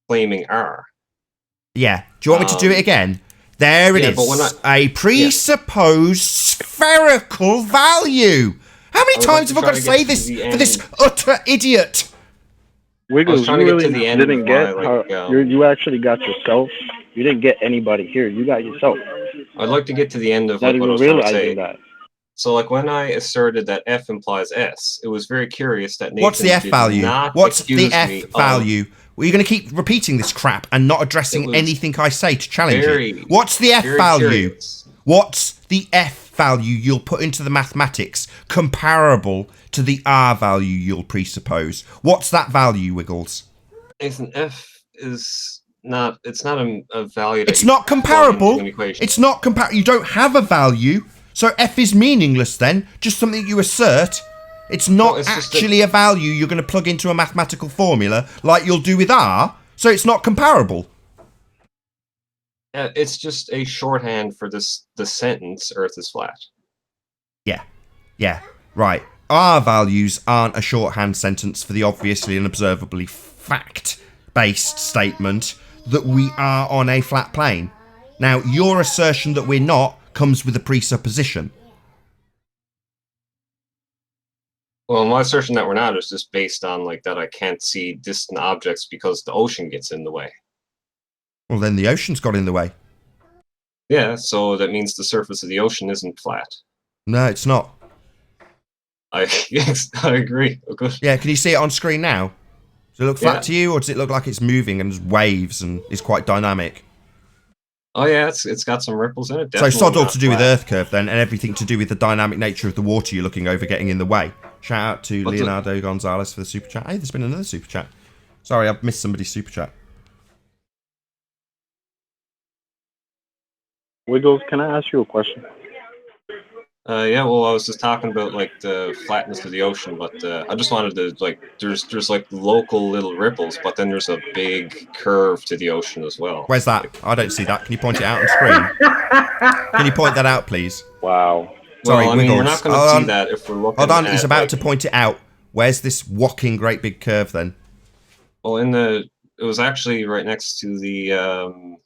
claiming R. Yeah. Do you want me to do it again? There it yeah, is. but when A presupposed spherical value. How many I would times like have I got to to try say to get this to the for this end. utter idiot? Wiggles, you trying to get really to the end didn't of get my, how like, you actually got yourself. You didn't get anybody here. You got yourself. I'd like to get to the end of Not like, what I even was trying to say. realizing that. So, like, when I asserted that F implies S, it was very curious that Nathan What's the F did value? not What's the accuse F me of value? Well, you're going to keep repeating this crap and not addressing was anything I say to challenge very, it. What's the F very value? curious. What's the F value you'll put into the mathematics comparable to the R value you'll presuppose? What's that value, Wiggles? Nathan, F is not. It's not a value. That It's you not plug comparable. into an equation. It's not comparable. You don't have a value, so F is meaningless then. Just something you assert. It's not it's just actually a value you're going to plug into a mathematical formula like you'll do with R, so it's not comparable. It's just a shorthand for the sentence "Earth is flat." Yeah, right. Our values aren't a shorthand sentence for the obviously and observably fact-based statement that we are on a flat plane. Now, your assertion that we're not comes with a presupposition. Well, my assertion that we're not is just based on like that I can't see distant objects because the ocean gets in the way. Well, then the ocean's got in the way. Yeah, so that means the surface of the ocean isn't flat. No, it's not. Yes, I agree. Oh, good. Yeah, can you see it on screen now? Does it look flat to you, or does it look like it's moving and there's waves and is quite dynamic? Oh yeah, it's got some ripples in it. So Definitely sod all not to do with flat. Earth curve then, and everything to do with the dynamic nature of the water you're looking over getting in the way. Shout out to Leonardo Gonzalez for the super chat. Hey, there's been another super chat. Sorry, I've missed somebody's super chat. Wiggles, can I ask you a question? Yeah, well, I was just talking about like the flatness of the ocean, but I just wanted to like there's like local little ripples, but then there's a big curve to the ocean as well. Where's that? I don't see that. Can you point it out on screen? Can you point that out, please? Wow. Sorry, well, I mean, Wiggles. we're not going to see that if we're looking. Hold on, at, he's about like, to point it out. Where's this whocking great big curve then? Well, it was actually right next to the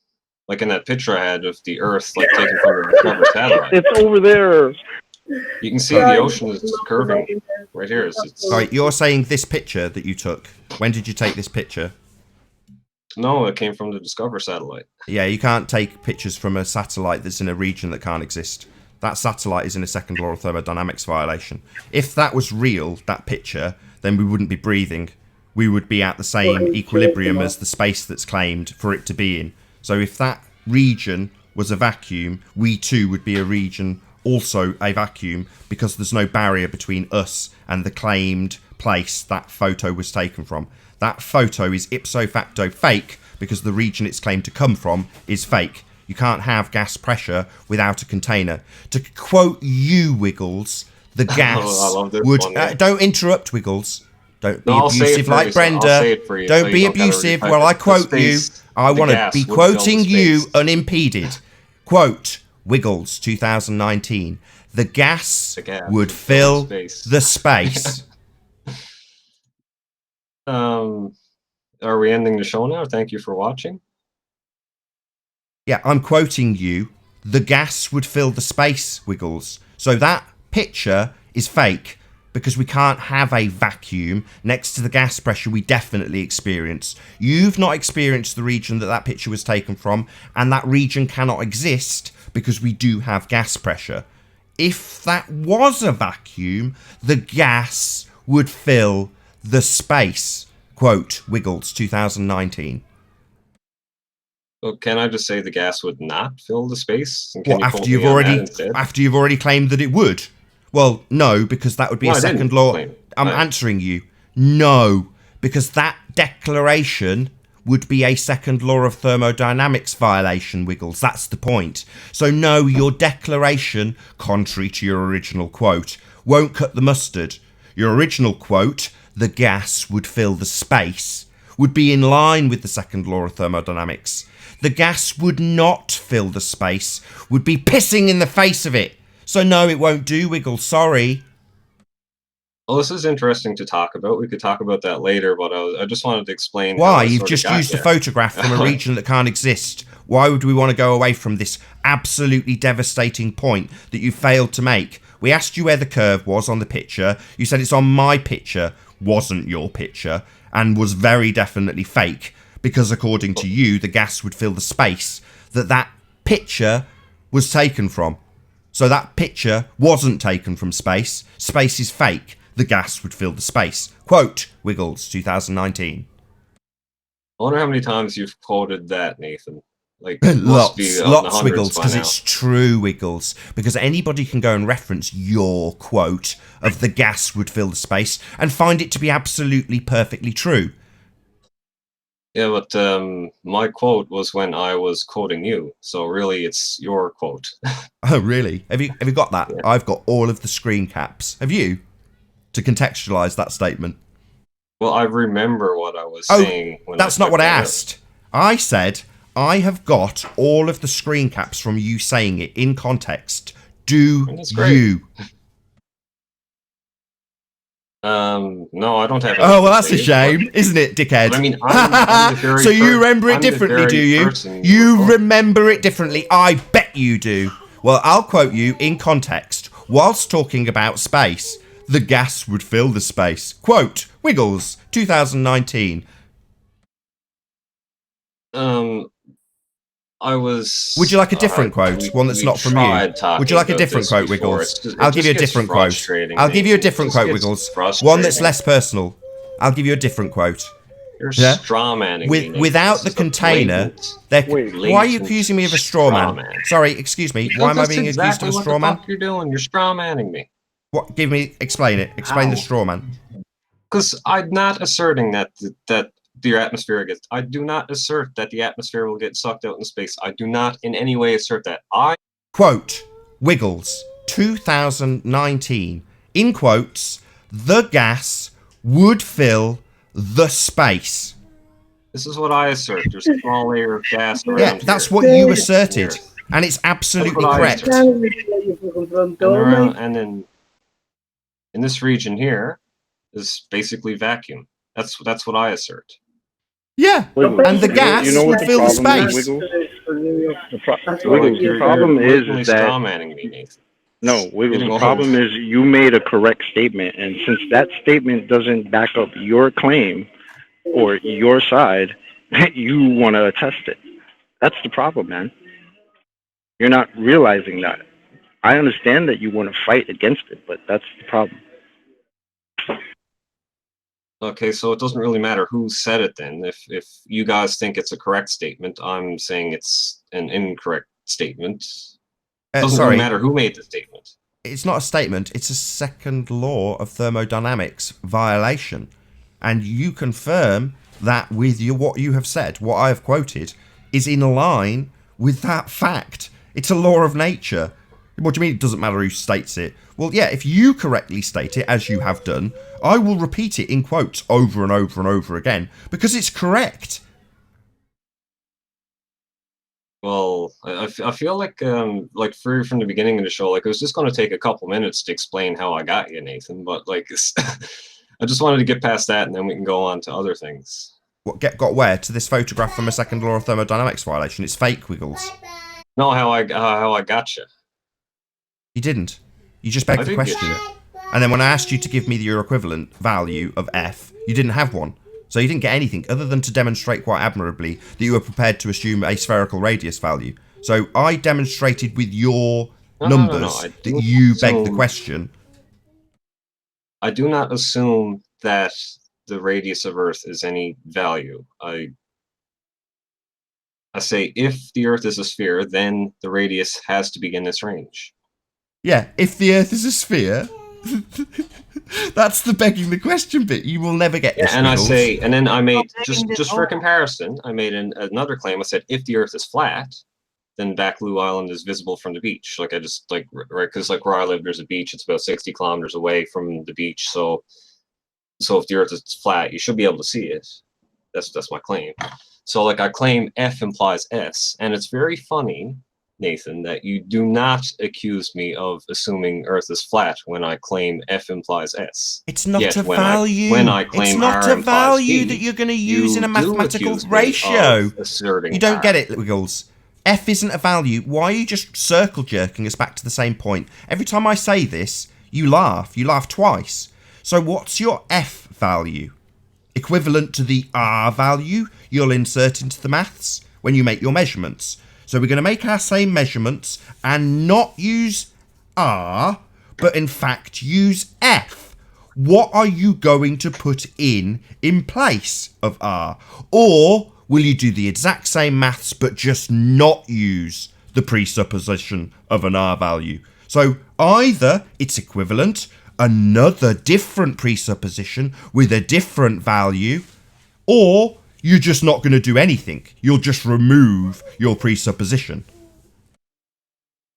like in that picture I had of the Earth, like taken from the Discovery satellite. It's over there. You can see the ocean is curving right here. Sorry, you're saying this picture that you took. When did you take this picture? No, it came from the Discovery satellite. Yeah, you can't take pictures from a satellite that's in a region that can't exist. That satellite is in a second law of thermodynamics violation. If that was real, that picture, then we wouldn't be breathing. We would be at the same equilibrium as the space that's claimed for it to be in. So if that region was a vacuum, we too would be a region, also a vacuum, because there's no barrier between us and the claimed place that photo was taken from. That photo is ipso facto fake because the region it's claimed to come from is fake. You can't have gas pressure without a container. To quote you, Wiggles, the gas would... don't interrupt, Wiggles. Don't be abusive like Brenda. Don't be abusive while I quote you. I want to be quoting you unimpeded. Quote, Wiggles, 2019. The gas would fill the space. Are we ending the show now? Thank you for watching. Yeah, I'm quoting you. The gas would fill the space, Wiggles. So that picture is fake because we can't have a vacuum next to the gas pressure we definitely experience. You've not experienced the region that picture was taken from, and that region cannot exist because we do have gas pressure. If that was a vacuum, the gas would fill the space. Quote, Wiggles, 2019. Well, can I just say the gas would not fill the space? And Well, after you've already claimed that it would. Well, no, because that would be a second law. I'm answering you. No, because that declaration would be a second law of thermodynamics violation, Wiggles. That's the point. So no, your declaration, contrary to your original quote, won't cut the mustard. Your original quote, the gas would fill the space, would be in line with the second law of thermodynamics. The gas would not fill the space, would be pissing in the face of it. So no, it won't do, Wiggles. Sorry. Well, this is interesting to talk about. We could talk about that later, but I just wanted to explain. Why? You've just used a photograph from a region that can't exist. Why would we want to go away from this absolutely devastating point that you failed to make? We asked you where the curve was on the picture. You said it's on my picture, wasn't your picture, and was very definitely fake, because according to you, the gas would fill the space that picture was taken from. So that picture wasn't taken from space. Space is fake. The gas would fill the space. Quote, Wiggles, 2019. I wonder how many times you've quoted that, Nathan. Like lots, Wiggles, because it's true, Wiggles. Because anybody can go and reference your quote of the gas would fill the space and find it to be absolutely perfectly true. Yeah, but my quote was when I was quoting you, so really it's your quote. Oh, really? Have you got that? Yeah. I've got all of the screen caps. Have you? To contextualize that statement. Well, I remember what I was saying. When that's not what I asked. I said I have got all of the screen caps from you saying it in context. Do you? No, I don't have. Oh, well, that's a shame, isn't it, dickhead? I mean, I'm the very so you first- remember it I'm the differently, very do you? person You who- remember it differently. I bet you do. Well, I'll quote you in context. Whilst talking about space, the gas would fill the space. Quote, Wiggles, 2019. I was. Would you like a different quote? One that's not from you? Would you like a different quote, Wiggles? I'll give you a different quote. I'll give you a different quote, Wiggles. One that's less personal. I'll give you a different quote. You're Yeah? strawmanning me. Without the container, why are you accusing me of a straw man? Sorry, excuse me. Why am I being accused of a straw man? What the fuck you're doing? You're strawmanning me. What? Explain it. Explain the straw man. Because I'm not asserting that your atmosphere gets. I do not assert that the atmosphere will get sucked out in space. I do not in any way assert that. Quote, Wiggles, 2019. In quotes, the gas would fill the space. This is what I assert. There's a small layer of gas around Yeah, that's what you asserted. And it's absolutely correct. And then in this region here is basically vacuum. That's what I assert. Yeah, and the gas would fill the space. The problem is that no, Wiggles, the problem is you made a correct statement, and since that statement doesn't back up your claim or your side, you want to attest it. That's the problem, man. You're not realizing that. I understand that you want to fight against it, but that's the problem. Okay, so it doesn't really matter who said it then. If you guys think it's a correct statement, I'm saying it's an incorrect statement. It doesn't really matter who made the statement. It's not a statement, it's a second law of thermodynamics violation. And you confirm that with what you have said, what I have quoted, is in line with that fact. It's a law of nature. What do you mean it doesn't matter who states it? Well, yeah, if you correctly state it, as you have done, I will repeat it in quotes over and over and over again, because it's correct. Well, I feel like from the beginning of the show, like it was just going to take a couple minutes to explain how I got you, Nathan. But like, I just wanted to get past that, and then we can go on to other things. What got where? To this photograph from a second law of thermodynamics violation? It's fake, Wiggles. No, how I got you. You didn't. You just begged the question. And then when I asked you to give me your equivalent value of F, you didn't have one. So you didn't get anything other than to demonstrate quite admirably that you were prepared to assume a spherical radius value. So I demonstrated with your numbers that you begged the question. I do not assume that the radius of Earth is any value. I say if the Earth is a sphere, then the radius has to be in this range. Yeah, if the Earth is a sphere, that's the begging the question bit. You will never get this. And I say, and then I made just for comparison, I made another claim. I said if the Earth is flat, then Bacalou Island is visible from the beach. Like I just right because like where I live, there's a beach. It's about 60 kilometers away from the beach. So if the Earth is flat, you should be able to see it. That's my claim. So like I claim F implies S, and it's very funny, Nathan, that you do not accuse me of assuming Earth is flat when I claim F implies S. It's not a value. When I claim it's not a value that you're going to use in a mathematical ratio. You don't get it, Wiggles. F isn't a value. Why are you just circle jerking us back to the same point? Every time I say this, you laugh. You laugh twice. So what's your F value? Equivalent to the R value you'll insert into the maths when you make your measurements. So we're going to make our same measurements and not use R, but in fact use F. What are you going to put in place of R? Or will you do the exact same maths but just not use the presupposition of an R value? So either it's equivalent, another different presupposition with a different value, or you're just not going to do anything. You'll just remove your presupposition.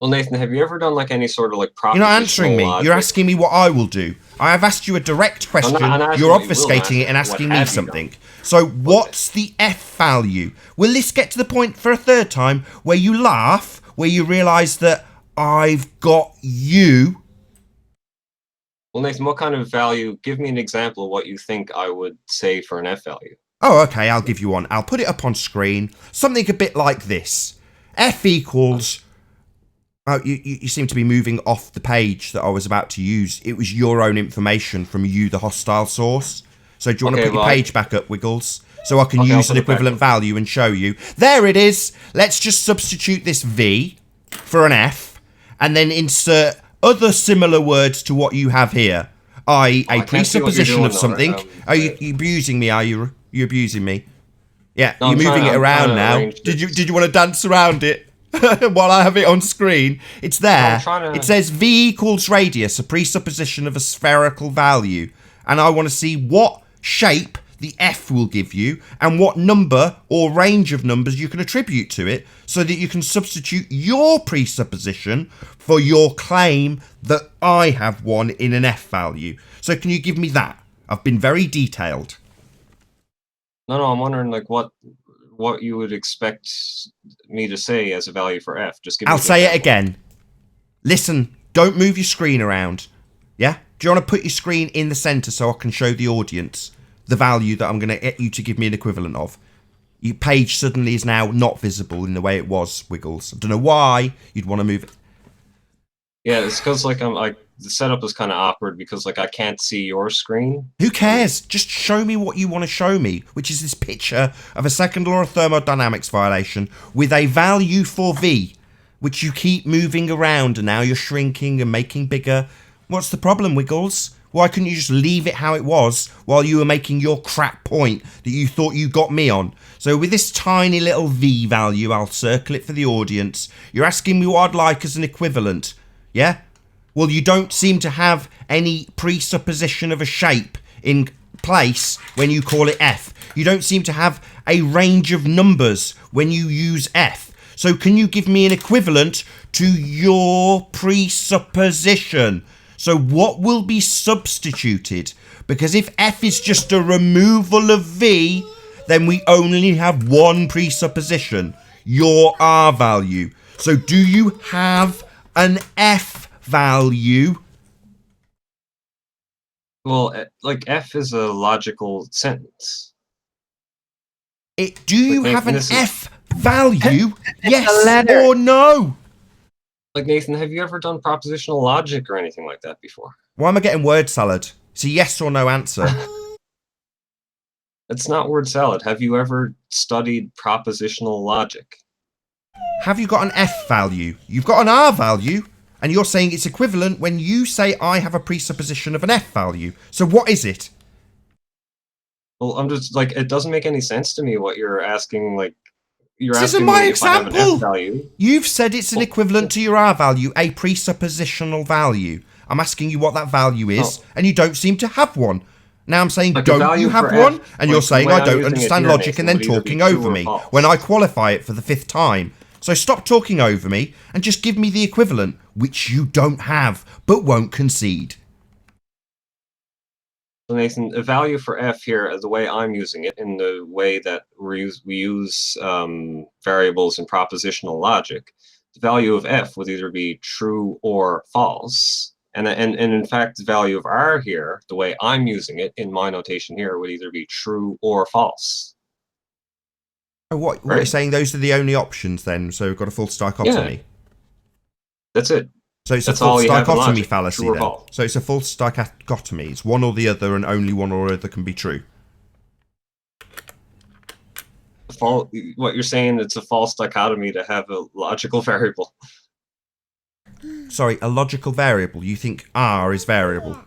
Well, Nathan, have you ever done like any sort of like propositional You're not answering me. logic? You're asking me what I will do. I have asked you a direct question. You're obfuscating it and asking me something. So what's the F value? Will this get to the point for a third time where you laugh, where you realise that I've got you Well, Nathan, what kind of value? Give me an example of what you think I would say for an F value. Oh, okay, I'll give you one. I'll put it up on screen. Something a bit like this. F equals... Oh, you seem to be moving off the page that I was about to use. It was your own information from you, the hostile source. So do you want to put your page back up, Wiggles? So I can use an equivalent value and show you. There it is. Let's just substitute this V for an F and then insert other similar words to what you have here. I.e. a presupposition of something. Are you abusing me? Are you abusing me? Yeah, no, you're moving it around now. Did you want to dance around it? While I have it on screen, it's there. It says V equals radius, a presupposition of a spherical value. And I want to see what shape the F will give you and what number or range of numbers you can attribute to it so that you can substitute your presupposition for your claim that I have one in an F value. So can you give me that? I've been very detailed. No, I'm wondering like what you would expect me to say as a value for F. Just give me I'll say it again. Listen, don't move your screen around. Yeah? Do you want to put your screen in the center so I can show the audience the value that I'm going to get you to give me an equivalent of? Your page suddenly is now not visible in the way it was, Wiggles. I don't know why you'd want to move it. Yeah, it's because like the setup is kind of awkward because like I can't see your screen. Who cares? Just show me what you want to show me, which is this picture of a second law of thermodynamics violation with a value for V, which you keep moving around and now you're shrinking and making bigger. What's the problem, Wiggles? Why couldn't you just leave it how it was while you were making your crap point that you thought you got me on? So with this tiny little V value, I'll circle it for the audience. You're asking me what I'd like as an equivalent, yeah? Well, you don't seem to have any presupposition of a shape in place when you call it F. You don't seem to have a range of numbers when you use F. So can you give me an equivalent to your presupposition? So what will be substituted? Because if F is just a removal of V, then we only have one presupposition, your R value. So do you have an F value? Well, like F is a logical sentence. Do you have an F value? Yes or no? Like, Nathan, have you ever done propositional logic or anything like that before? Why am I getting word salad? It's a yes or no answer. It's not word salad. Have you ever studied propositional logic? Have you got an F value? You've got an R value, and you're saying it's equivalent when you say I have a presupposition of an F value. So what is it? Well, I'm just, like, it doesn't make any sense to me what you're asking, like, this isn't my example. You've said it's an equivalent to your R value, a presuppositional value. I'm asking you what that value is, and you don't seem to have one. Now I'm saying, don't you have one? And you're saying, I don't understand logic and then talking over me when I qualify it for the 5th time. So stop talking over me and just give me the equivalent, which you don't have, but won't concede. So Nathan, a value for F here, the way I'm using it, in the way that we use variables in propositional logic, the value of F would either be true or false. And in fact, the value of R here, the way I'm using it in my notation here, would either be true or false. Oh, what you're saying, those are the only options then? So we've got a false dichotomy? Yeah. That's it. So it's a false dichotomy fallacy then. So it's a false dichotomy. It's one or the other, and only one or the other can be true. What you're saying, it's a false dichotomy to have a logical variable. Sorry, a logical variable. You think R is variable?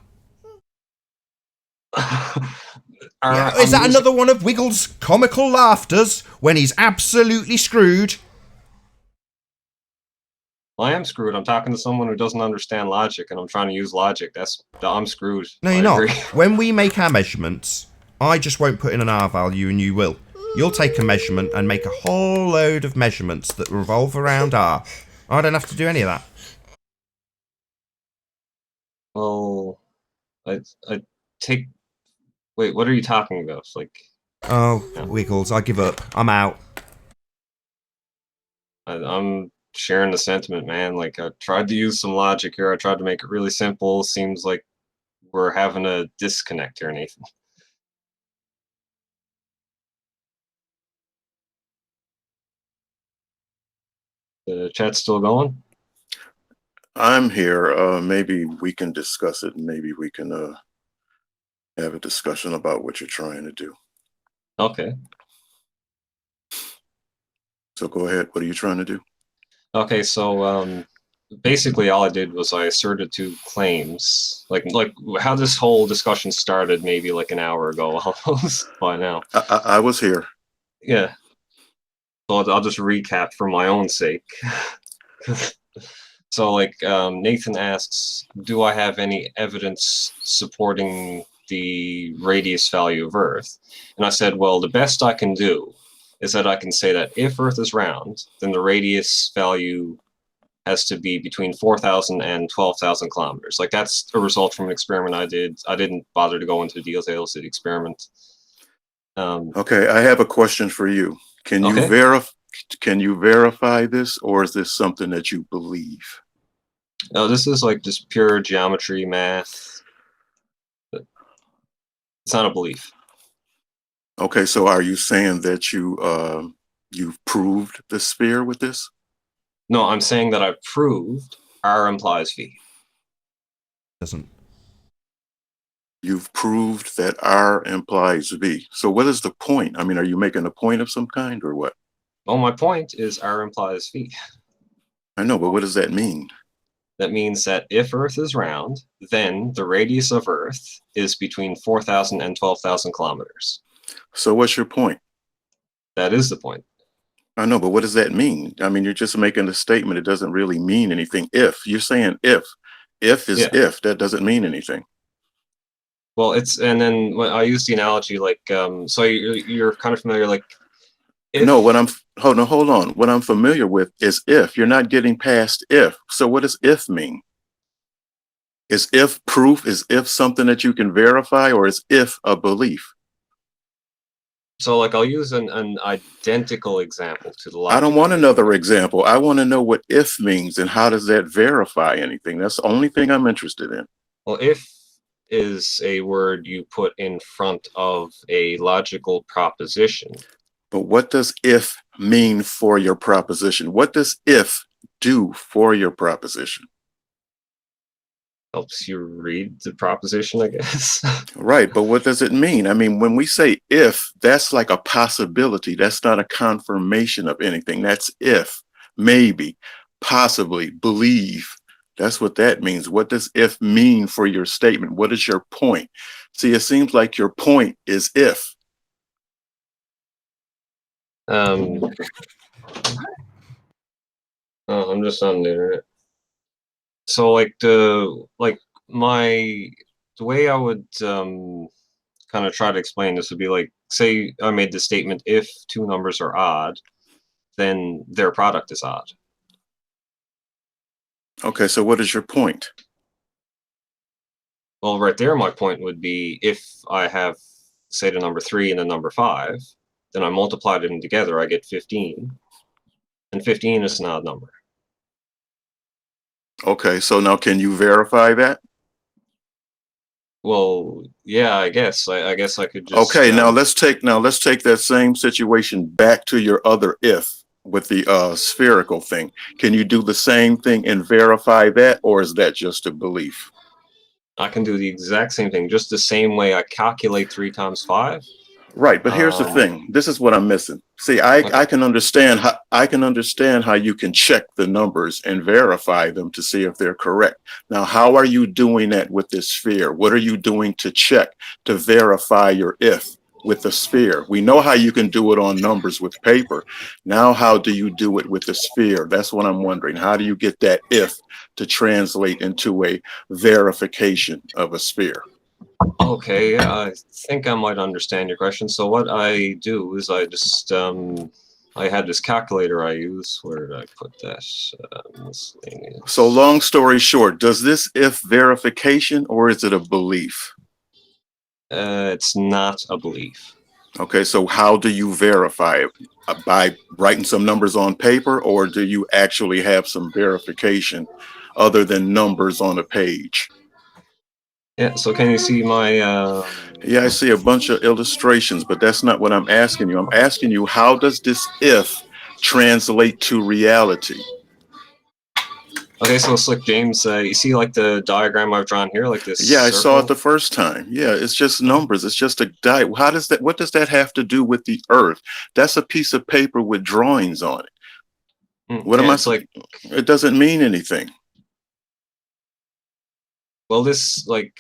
Is that another one of Wiggles' comical laughters when he's absolutely screwed? Well, I am screwed. I'm talking to someone who doesn't understand logic, and I'm trying to use logic. I'm screwed. No, you're not. When we make our measurements, I just won't put in an R value, and you will. You'll take a measurement and make a whole load of measurements that revolve around R. I don't have to do any of that. Well, I take... Wait, what are you talking about? Like... Oh, yeah. Wiggles, I give up. I'm out. I'm sharing the sentiment, man. Like, I tried to use some logic here. I tried to make it really simple. Seems like we're having a disconnect here, Nathan. The chat's still going? I'm here. Maybe we can discuss it. Maybe we can have a discussion about what you're trying to do. Okay. So go ahead. What are you trying to do? Okay, so basically all I did was I asserted two claims, like how this whole discussion started maybe like an hour ago almost by now. I was here. Yeah. So I'll just recap for my own sake. So like Nathan asks, do I have any evidence supporting the radius value of Earth? And I said, well, the best I can do is that I can say that if Earth is round, then the radius value has to be between 4,000 and 12,000 kilometers. Like that's a result from an experiment I did. I didn't bother to go into the details of the experiment. Okay, I have a question for you. Can you verify this, or is this something that you believe? No, this is like just pure geometry, math. It's not a belief. Okay, so are you saying that you've proved the sphere with this? No, I'm saying that I proved R implies V. Doesn't. You've proved that R implies V. So what is the point? I mean, are you making a point of some kind or what? Well, my point is R implies V. I know, but what does that mean? That means that if Earth is round, then the radius of Earth is between 4,000 and 12,000 kilometers. So what's your point? That is the point. I know, but what does that mean? I mean, you're just making a statement. It doesn't really mean anything. If you're saying if is if, that doesn't mean anything. Well, and then when I use the analogy, like, so you're kind of familiar, like, no, hold on. What I'm familiar with is if. You're not getting past if. So what does if mean? Is if proof? Is if something that you can verify, or is if a belief? So like I'll use an identical example to the logic. I don't want another example. I want to know what if means and how does that verify anything. That's the only thing I'm interested in. Well, if is a word you put in front of a logical proposition. But what does if mean for your proposition? What does if do for your proposition? Helps you read the proposition, I guess. Right, but what does it mean? I mean, when we say if, that's like a possibility. That's not a confirmation of anything. That's if, maybe, possibly, believe. That's what that means. What does if mean for your statement? What is your point? See, it seems like your point is if. Oh, I'm just on the internet. So like the way I would kind of try to explain this would be like, say I made the statement, if two numbers are odd, then their product is odd. Okay, so what is your point? Well, right there, my point would be if I have, say, the number 3 and the number 5, then I multiply them together, I get 15. And 15 is an odd number. Okay, so now can you verify that? Well, yeah, I guess. I guess I could just... Okay, now let's take that same situation back to your other if with the spherical thing. Can you do the same thing and verify that, or is that just a belief? I can do the exact same thing, just the same way I calculate 3 times 5. Right, but here's the thing. This is what I'm missing. See, I can understand how you can check the numbers and verify them to see if they're correct. Now, how are you doing that with this sphere? What are you doing to check, to verify your if with the sphere? We know how you can do it on numbers with paper. Now, how do you do it with the sphere? That's what I'm wondering. How do you get that if to translate into a verification of a sphere? Okay, I think I might understand your question. So what I do is I just, I had this calculator I use. Where did I put that? Miscellaneous. So long story short, does this if verification or is it a belief? It's not a belief. Okay, so how do you verify it? By writing some numbers on paper, or do you actually have some verification other than numbers on a page? Yeah, so can you see my Yeah, I see a bunch of illustrations, but that's not what I'm asking you. I'm asking you, how does this if translate to reality? Okay, so it's like James, you see like the diagram I've drawn here, like this Yeah, I saw it circle? the first time. Yeah, it's just numbers. It's just a die. How does that, what does that have to do with the earth? That's a piece of paper with drawings on it. What Yeah, am I it's like, it doesn't mean anything. well, this, like,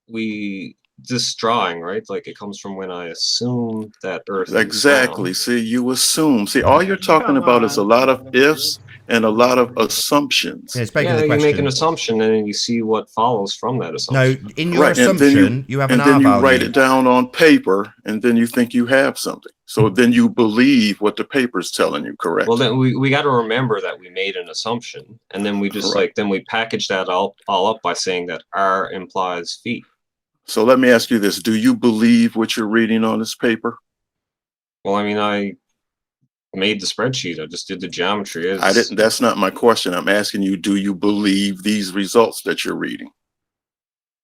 this drawing, right? Like, it comes from when I assume that Earth Exactly. is See, you assume. See, all you're talking about is a lot of ifs and a lot of assumptions. Yeah, it's begging yeah, the you make an question. assumption and then you see what follows from that No, assumption. in your Right, assumption, you have an and R then you write value. it down on paper, and then you think you have something. So then you believe what the paper's telling you, correct? Well, then we got to remember that we made an assumption, and then we just Correct. then we package that all up by saying that R implies feet. So let me ask you this: do you believe what you're reading on this paper? Well, I mean, I made the spreadsheet. I just did the geometry. I didn't. That's not my question. I'm asking you: do you believe these results that you're reading?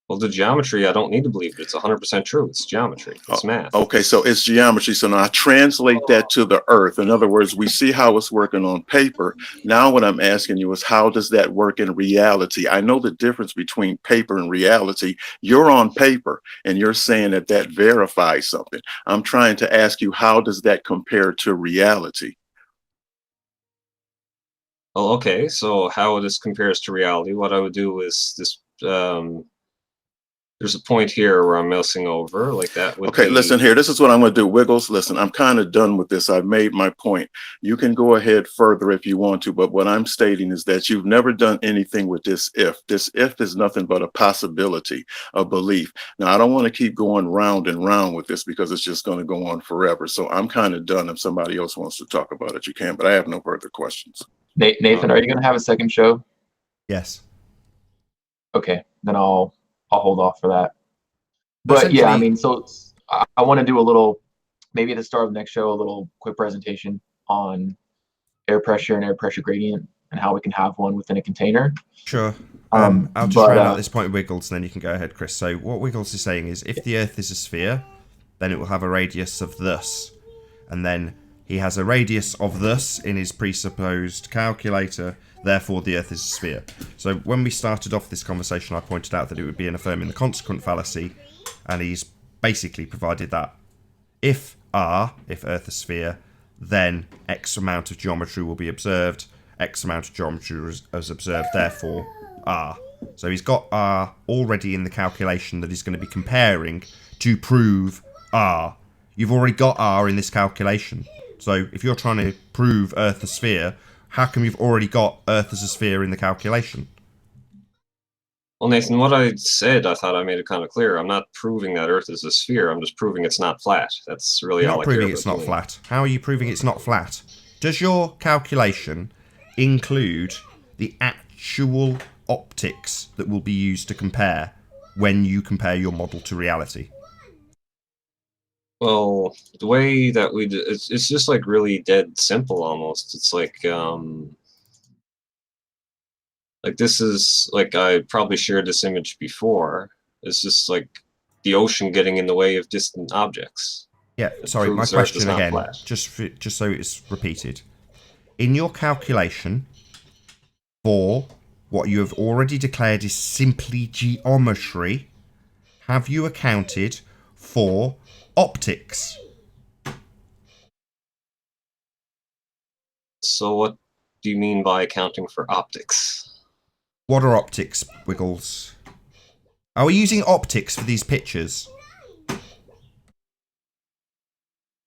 Well, the geometry, I don't need to believe it. It's 100% true. It's geometry. It's math. Okay, so it's geometry. So now I translate that to the earth. In other words, we see how it's working on paper. Now what I'm asking you is, how does that work in reality? I know the difference between paper and reality. You're on paper and you're saying that that verifies something. I'm trying to ask you, how does that compare to reality? Well, okay. So how this compares to reality, what I would do is this, there's a point here where I'm mousing over like that. Okay, listen here. This is what I'm going to do. Wiggles, listen, I'm kind of done with this. I've made my point. You can go ahead further if you want to, but what I'm stating is that you've never done anything with this if. This if is nothing but a possibility, a belief. Now, I don't want to keep going round and round with this because it's just going to go on forever. So I'm kind of done. If somebody else wants to talk about it, you can, but I have no further questions. Nathan, are you going to have a second show? Yes. Okay, then I'll hold off for that. But yeah, I mean, so I want to do a little, maybe at the start of the next show, a little quick presentation on air pressure and air pressure gradient and how we can have one within a container. Sure. I'll just round out this point with Wiggles, and then you can go ahead, Chris. So what Wiggles is saying is, if the Earth is a sphere, then it will have a radius of thus. And then he has a radius of thus in his presupposed calculator, therefore the Earth is a sphere. So when we started off this conversation, I pointed out that it would be an affirming the consequent fallacy, and he's basically provided that if Earth is a sphere, then X amount of geometry will be observed, X amount of geometry is observed, therefore R. So he's got R already in the calculation that he's going to be comparing to prove R. You've already got R in this calculation. So if you're trying to prove Earth a sphere, how come you've already got Earth as a sphere in the calculation? Well, Nathan, what I said, I thought I made it kind of clear. I'm not proving that Earth is a sphere. I'm just proving it's not flat. That's really You're all not I care proving about it's not doing. flat. How are you proving it's not flat? Does your calculation include the actual optics that will be used to compare when you compare your model to reality? Well, the way that we do, it's just like really dead simple almost. It's like this is like, I probably shared this image before. It's just like the ocean getting in the way of distant objects. Yeah, sorry, my question again, just so it's repeated. In your calculation for what you have already declared is simply geometry, have you accounted for optics? So what do you mean by accounting for optics? What are optics, Wiggles? Are we using optics for these pictures?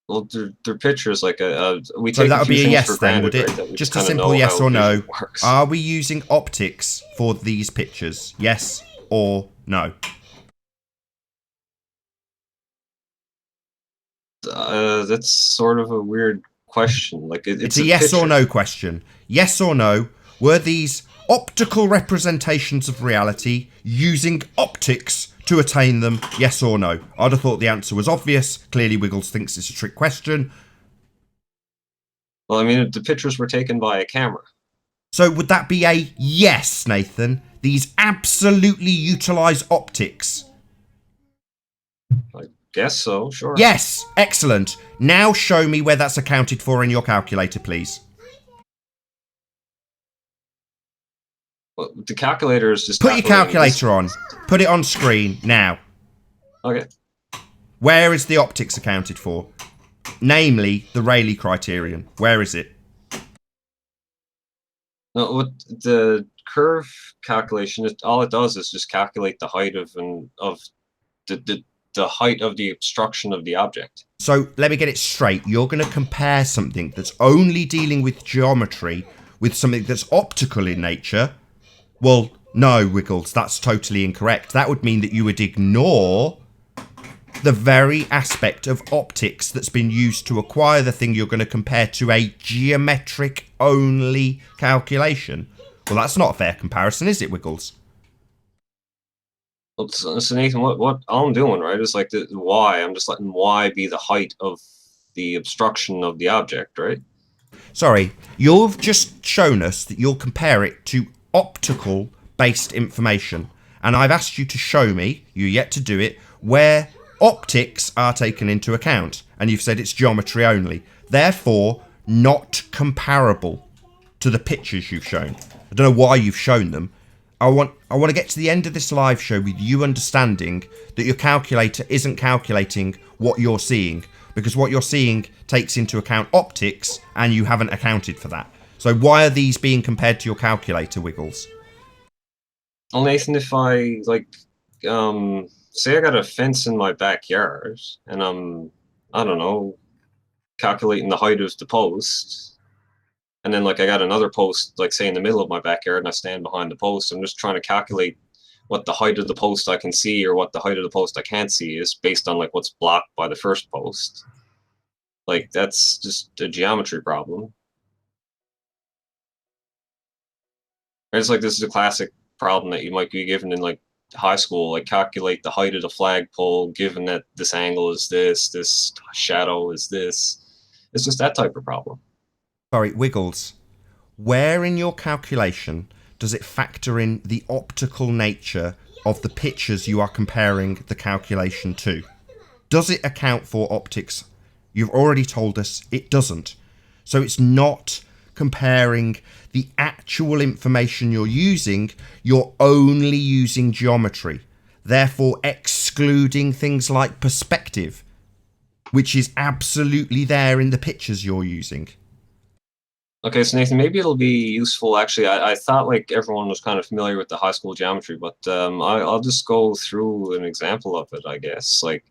Well, they're pictures like we so take that would be a yes then, would it? Right? Just a simple yes or no. Are we using optics for these pictures? Yes or no? That's sort of a weird question. Like it's a yes or no question. Yes or no? Were these optical representations of reality using optics to attain them? Yes or no? I'd have thought the answer was obvious. Clearly, Wiggles thinks it's a trick question. Well, I mean, the pictures were taken by a camera. So would that be a yes, Nathan? These absolutely utilise optics. I guess so, sure. Yes, excellent. Now show me where that's accounted for in your calculator, please. Well, the calculator is just put your calculator on. Put it on screen now. Okay. Where is the optics accounted for? Namely, the Rayleigh criterion. Where is it? No, what the curve calculation, all it does is just calculate the height of the height of the obstruction of the object. So let me get it straight. You're going to compare something that's only dealing with geometry with something that's optical in nature. Well, no, Wiggles, that's totally incorrect. That would mean that you would ignore the very aspect of optics that's been used to acquire the thing you're going to compare to a geometric only calculation. Well, that's not a fair comparison, is it, Wiggles? Well, so Nathan, what all I'm doing, right, is like the y. I'm just letting y be the height of the obstruction of the object, right? Sorry, you've just shown us that you'll compare it to optical based information, and I've asked you to show me, you're yet to do it, where optics are taken into account, and you've said it's geometry only, therefore not comparable to the pictures you've shown. I don't know why you've shown them. I want to get to the end of this live show with you understanding that your calculator isn't calculating what you're seeing, because what you're seeing takes into account optics, and you haven't accounted for that. So why are these being compared to your calculator, Wiggles? Well, Nathan, if I, like, say I got a fence in my backyard, and I'm, I don't know, calculating the height of the post, and then, like, I got another post, like, say, in the middle of my backyard, and I stand behind the post, I'm just trying to calculate what the height of the post I can see or what the height of the post I can't see is based on, like, what's blocked by the first post. Like, that's just a geometry problem. It's like, this is a classic problem that you might be given in, like, high school, like, calculate the height of the flagpole given that this angle is this shadow is this. It's just that type of problem. Sorry, Wiggles. Where in your calculation does it factor in the optical nature of the pictures you are comparing the calculation to? Does it account for optics? You've already told us it doesn't. So it's not comparing the actual information you're using, you're only using geometry, therefore excluding things like perspective, which is absolutely there in the pictures you're using. Okay, so Nathan, maybe it'll be useful. Actually, I thought like everyone was kind of familiar with the high school geometry, but I'll just go through an example of it, I guess. Like,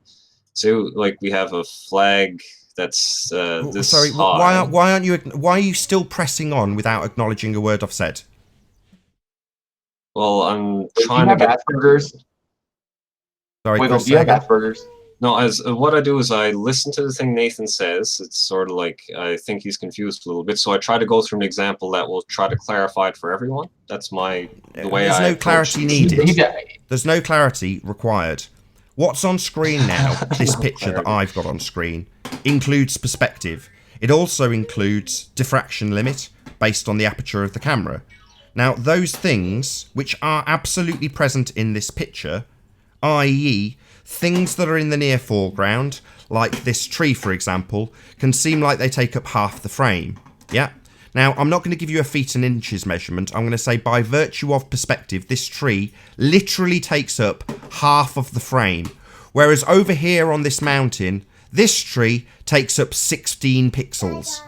so like we have a flag that's this Sorry, high. why are you still pressing on without acknowledging a word I've said? Well, I'm Wait, trying to get Asperger's. Sorry, Wiggle, Chris, do you have Asperger's? No, as what I do is I listen to the thing Nathan says. It's sort of like I think he's confused a little bit, so I try to go through an example that will try to clarify it for everyone. That's the way There's no clarity needed. There's no clarity required. What's on screen now, this picture that I've got on screen, includes perspective. It also includes diffraction limit based on the aperture of the camera. Now, those things which are absolutely present in this picture, i.e. things that are in the near foreground, like this tree, for example, can seem like they take up half the frame. Yeah? Now, I'm not going to give you a feet and inches measurement. I'm going to say by virtue of perspective, this tree literally takes up half of the frame. Whereas over here on this mountain, this tree takes up 16 pixels.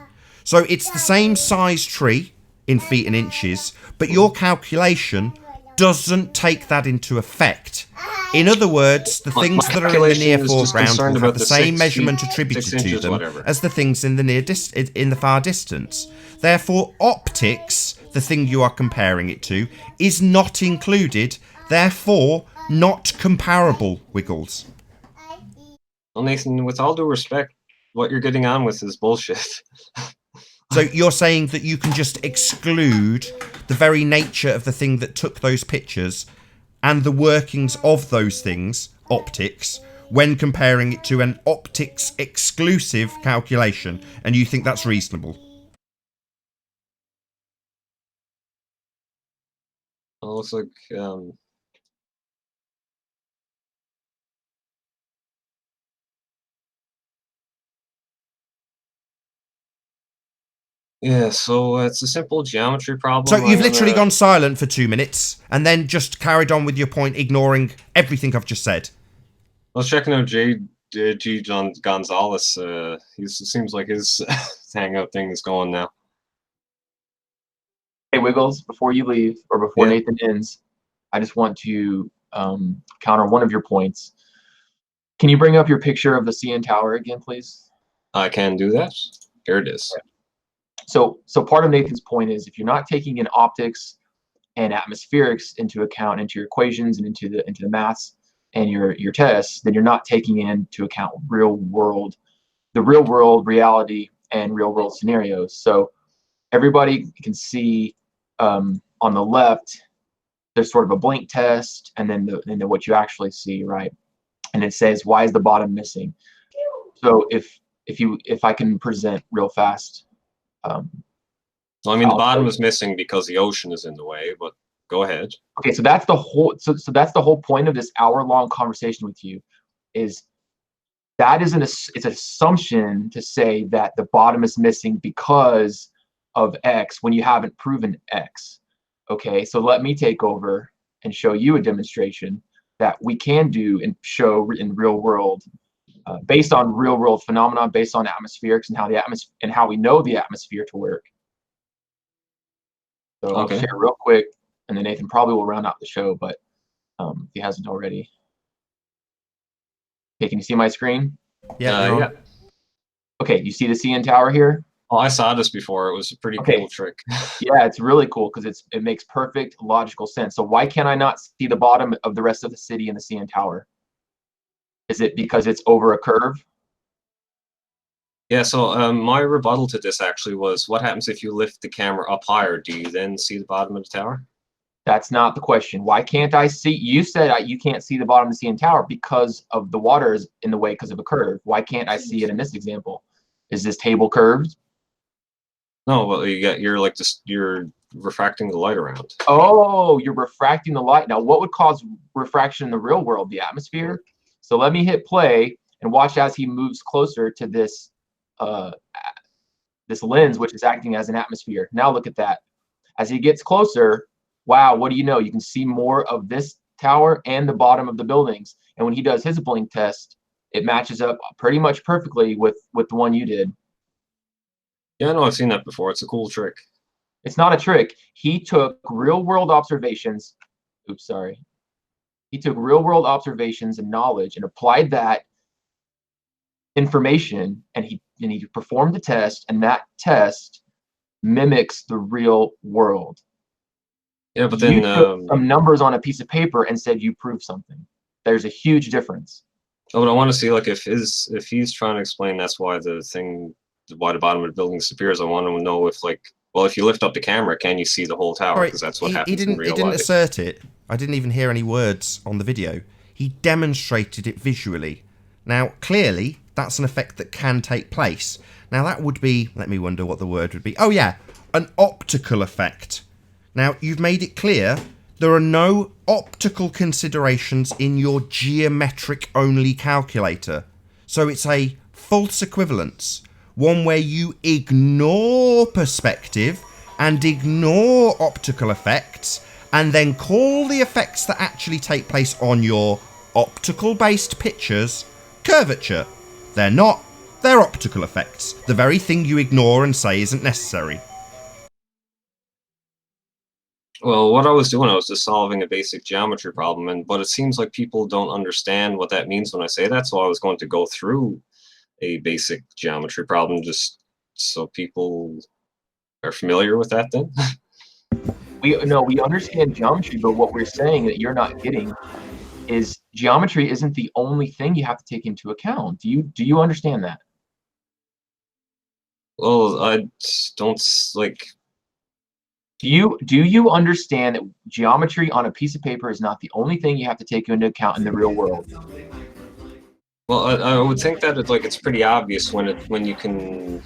So it's the same size tree in feet and inches, but your calculation doesn't take that into effect. In other words, the things that are in the near foreground will have the same measurement attributed to them as the things in the far distance. Therefore, optics, the thing you are comparing it to, is not included, therefore not comparable, Wiggles. Well, Nathan, with all due respect, what you're getting on with is bullshit. So you're saying that you can just exclude the very nature of the thing that took those pictures and the workings of those things, optics, when comparing it to an optics exclusive calculation, and you think that's reasonable? Well, it looks like Yeah, so it's a simple geometry problem. So you've literally gone silent for 2 minutes and then just carried on with your point, ignoring everything I've just said. I was checking out G. John Gonzalez. He seems like his hangout thing is going now. Hey, Wiggles, before you leave, or before Nathan ends, I just want to counter one of your points. Can you bring up your picture of the CN Tower again, please? I can do that. Here it is. So part of Nathan's point is if you're not taking in optics and atmospherics into account, into your equations and into the maths and your tests, then you're not taking into account the real world reality and real world scenarios. So everybody can see on the left, there's sort of a blank test, and then what you actually see, right? And it says, why is the bottom missing? So if I can present real fast. Well, I mean, the bottom is missing because the ocean is in the way, but go ahead. Okay, so that's the whole that's the whole point of this hour-long conversation with you, is that is it's an assumption to say that the bottom is missing because of X when you haven't proven X. Okay, so let me take over and show you a demonstration that we can do and show in real world, based on real world phenomena, based on atmospherics and how we know the atmosphere to work. So I'll share real quick, and then Nathan probably will round out the show, but if he hasn't already. Okay, can you see my screen? Yeah. Okay, you see the CN Tower here? Oh, I saw this before. It was a pretty cool trick. Yeah, it's really cool because it makes perfect logical sense. So why can I not see the bottom of the rest of the city in the CN Tower? Is it because it's over a curve? Yeah, so my rebuttal to this actually was, what happens if you lift the camera up higher? Do you then see the bottom of the tower? That's not the question. Why can't I see? You said you can't see the bottom of the CN Tower because of the water is in the way because of a curve. Why can't I see it in this example? Is this table curved? No, well, you're refracting the light around. Oh, you're refracting the light. Now, what would cause refraction in the real world? The atmosphere? So let me hit play and watch as he moves closer to this this lens, which is acting as an atmosphere. Now look at that. As he gets closer, wow, what do you know? You can see more of this tower and the bottom of the buildings. And when he does his blink test, it matches up pretty much perfectly with the one you did. Yeah, no, I've seen that before. It's a cool trick. It's not a trick. He took real world observations. Oops, sorry. He took real world observations and knowledge and applied that information, and he performed a test, and that test mimics the real world. Yeah, but then you took some numbers on a piece of paper and said you proved something. There's a huge difference. Oh, but I want to see, like, if he's trying to explain that's why the bottom of the building disappears. I want to know if, like, well, if you lift up the camera, can you see the whole tower? Because that's what happens in real life. He didn't assert it. I didn't even hear any words on the video. He demonstrated it visually. Now, clearly, that's an effect that can take place. Now, that would be, let me wonder what the word would be. Oh, yeah, an optical effect. Now, you've made it clear there are no optical considerations in your geometric-only calculator. So it's a false equivalence. One where you ignore perspective and ignore optical effects and then call the effects that actually take place on your optical-based pictures curvature. They're not. They're optical effects. The very thing you ignore and say isn't necessary. Well, what I was doing, I was just solving a basic geometry problem, but it seems like people don't understand what that means when I say that, so I was going to go through a basic geometry problem just so people are familiar with that then. We understand geometry, but what we're saying that you're not getting is geometry isn't the only thing you have to take into account. Do you understand that? Well, I don't like. Do you understand that geometry on a piece of paper is not the only thing you have to take into account in the real world? Well, I would think that it's pretty obvious when you can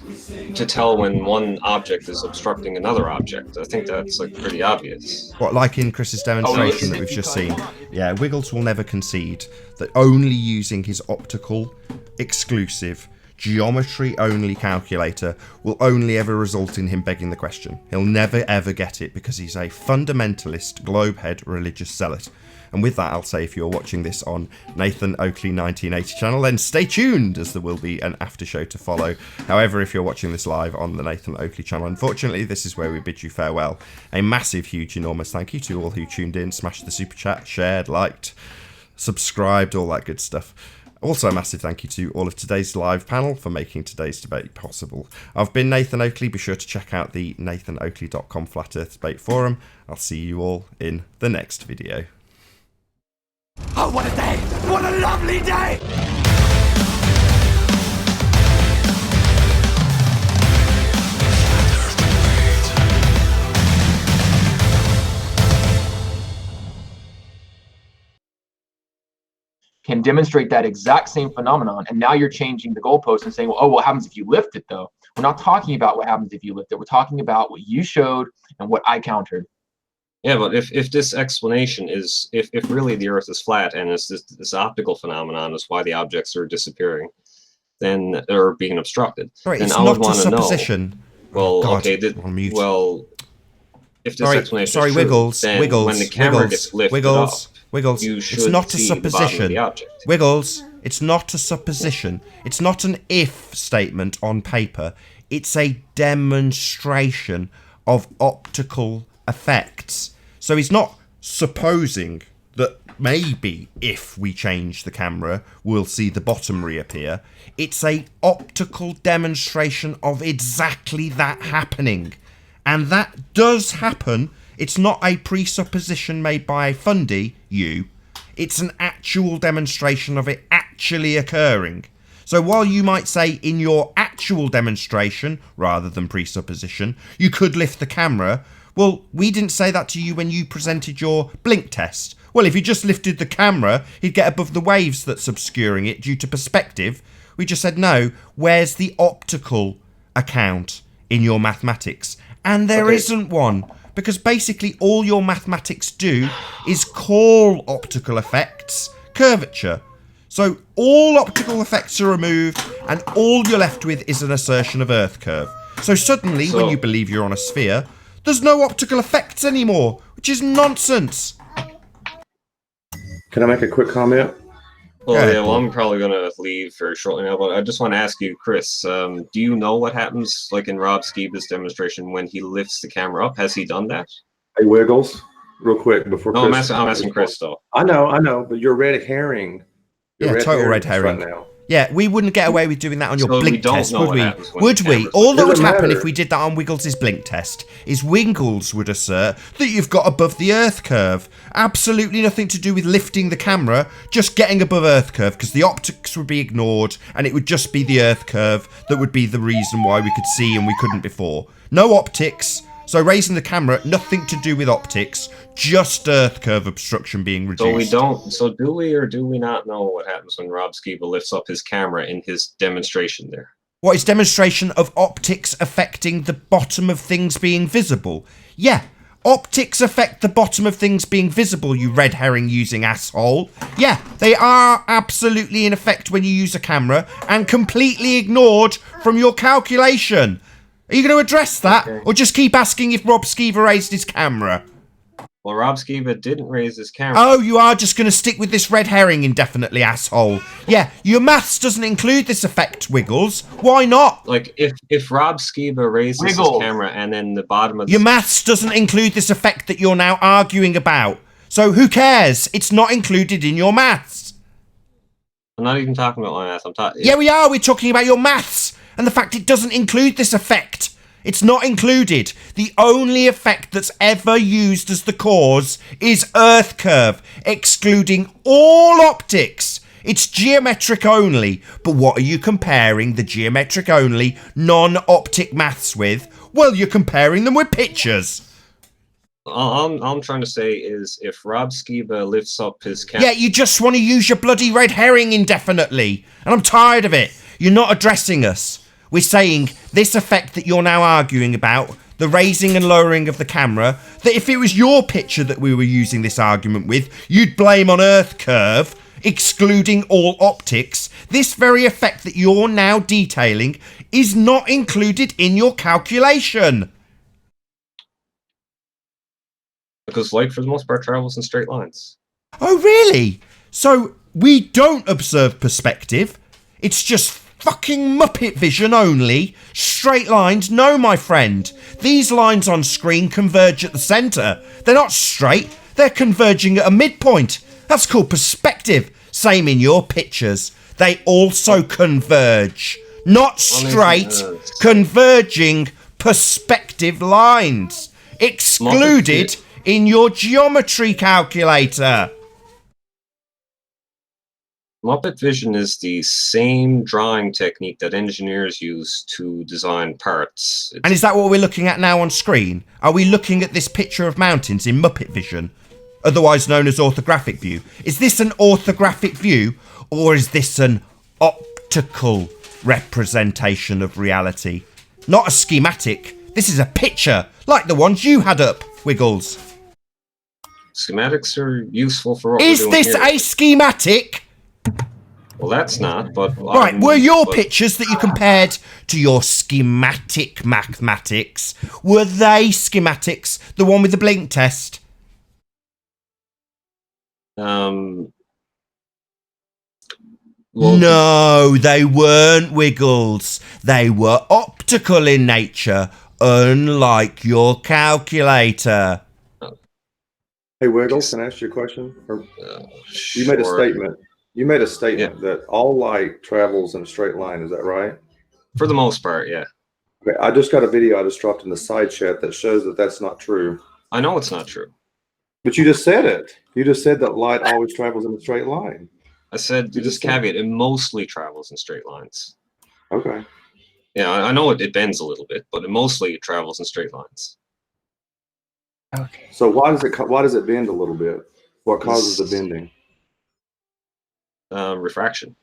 tell when one object is obstructing another object. I think that's pretty obvious. What, like in Chris's demonstration that we've just seen? Yeah, Wiggles will never concede that only using his optical exclusive geometry-only calculator will only ever result in him begging the question. He'll never ever get it because he's a fundamentalist, globehead, religious zealot. And with that, I'll say if you're watching this on Nathan Oakley 1980 channel, then stay tuned, as there will be an after show to follow. However, if you're watching this live on the Nathan Oakley channel, unfortunately, this is where we bid you farewell. A massive, huge, enormous thank you to all who tuned in, smashed the super chat, shared, liked, subscribed, all that good stuff. Also, a massive thank you to all of today's live panel for making today's debate possible. I've been Nathan Oakley. Be sure to check out the nathanoakley.com Flat Earth Debate Forum. I'll see you all in the next video. Oh, what a day! What a lovely day! Can demonstrate that exact same phenomenon, and now you're changing the goalpost and saying, well, oh, what happens if you lift it, though? We're not talking about what happens if you lift it. We're talking about what you showed and what I countered. Yeah, but if this explanation is, if really the Earth is flat and it's this optical phenomenon is why the objects are disappearing, then or being obstructed, Sorry, then it's I would not a want to know. supposition. Well, God, okay, well, if this explanation is true, Wiggles, then Wiggles, when the camera Wiggles, gets lifted Wiggles, up, Wiggles, you it's should not a see the bottom of supposition. the object. Wiggles, it's not a supposition. It's not an if statement on paper. It's a demonstration of optical effects. So he's not supposing that maybe if we change the camera, we'll see the bottom reappear. It's a optical demonstration of exactly that happening. And that does happen. It's not a presupposition made by a fundy, you. It's an actual demonstration of it actually occurring. So while you might say in your actual demonstration, rather than presupposition, you could lift the camera, well, we didn't say that to you when you presented your blink test. Well, if you just lifted the camera, he'd get above the waves that's obscuring it due to perspective. We just said, no, where's the optical account in your mathematics? And there isn't one. Because basically all your mathematics do is call optical effects curvature. So all optical effects are removed and all you're left with is an assertion of Earth curve. So suddenly, when you believe you're on a sphere, there's no optical effects anymore, which is nonsense. Can I make a quick comment? Well, yeah, well, I'm probably going to leave very shortly now, but I just want to ask you, Chris, do you know what happens, like in Rob Skiba's demonstration, when he lifts the camera up? Has he done that? Hey, Wiggles, real quick before No, Chris... I'm asking Chris, though. I know, but you're red herring. Yeah, total red herring. Right now. Yeah, we wouldn't get away with doing that on your blink test, would we? Would we? All that would happen if we did that on Wiggles' blink test is Wiggles would assert that you've got above the Earth curve. Absolutely nothing to do with lifting the camera, just getting above Earth curve, because the optics would be ignored and it would just be the Earth curve that would be the reason why we could see and we couldn't before. No optics. So raising the camera, nothing to do with optics, just Earth curve obstruction being reduced. So we don't. So do we or do we not know what happens when Rob Skiba lifts up his camera in his demonstration there? What is demonstration of optics affecting the bottom of things being visible? Yeah, optics affect the bottom of things being visible, you red herring using asshole. Yeah, they are absolutely in effect when you use a camera and completely ignored from your calculation. Are you going to address that, or just keep asking if Rob Skiba raised his camera? Well, Rob Skiba didn't raise his camera. Oh, you are just going to stick with this red herring indefinitely, asshole. Yeah, your maths doesn't include this effect, Wiggles. Why not? Like, if Rob Skiba raises his camera and then the bottom of the... Your maths doesn't include this effect that you're now arguing about. So who cares? It's not included in your maths. I'm not even talking about my maths. I'm talking... Yeah, we are. We're talking about your maths. And the fact it doesn't include this effect. It's not included. The only effect that's ever used as the cause is Earth curve, excluding all optics. It's geometric only. But what are you comparing the geometric only, non-optic maths with? Well, you're comparing them with pictures. All I'm trying to say is if Rob Skiba lifts up his camera... Yeah, you just want to use your bloody red herring indefinitely. And I'm tired of it. You're not addressing us. We're saying this effect that you're now arguing about, the raising and lowering of the camera, that if it was your picture that we were using this argument with, you'd blame on Earth curve excluding all optics, this very effect that you're now detailing is not included in your calculation. Because light, for the most part, travels in straight lines. Oh, really? So we don't observe perspective? It's just fucking Muppet vision only? Straight lines? No, my friend. These lines on screen converge at the centre. They're not straight. They're converging at a midpoint. That's called perspective. Same in your pictures. They also converge. Not straight, converging perspective lines. Excluded in your geometry calculator. Muppet vision is the same drawing technique that engineers use to design parts. And is that what we're looking at now on screen? Are we looking at this picture of mountains in Muppet vision, otherwise known as orthographic view? Is this an orthographic view, or is this an optical representation of reality? Not a schematic. This is a picture, like the ones you had up, Wiggles. Schematics are useful for what Is we're doing this here. a schematic? Well, that's not, but... Right, were your pictures that you compared to your schematic mathematics, were they schematics, the one with the blink test? Well, no, they weren't, Wiggles. They were optical in nature, unlike your calculator. Hey, Wiggles, can I ask you a question? You made a statement. You made a statement that all light travels in a straight line. Is that right? For the most part, yeah. Okay, I just got a video I just dropped in the side chat that shows that that's not true. I know it's not true. But you just said it. You just said that light always travels in a straight line. I said, this caveat, it mostly travels in straight lines. Okay. Yeah, I know it bends a little bit, but it mostly travels in straight lines. Okay. So why does it bend a little bit? What causes the bending? Refraction.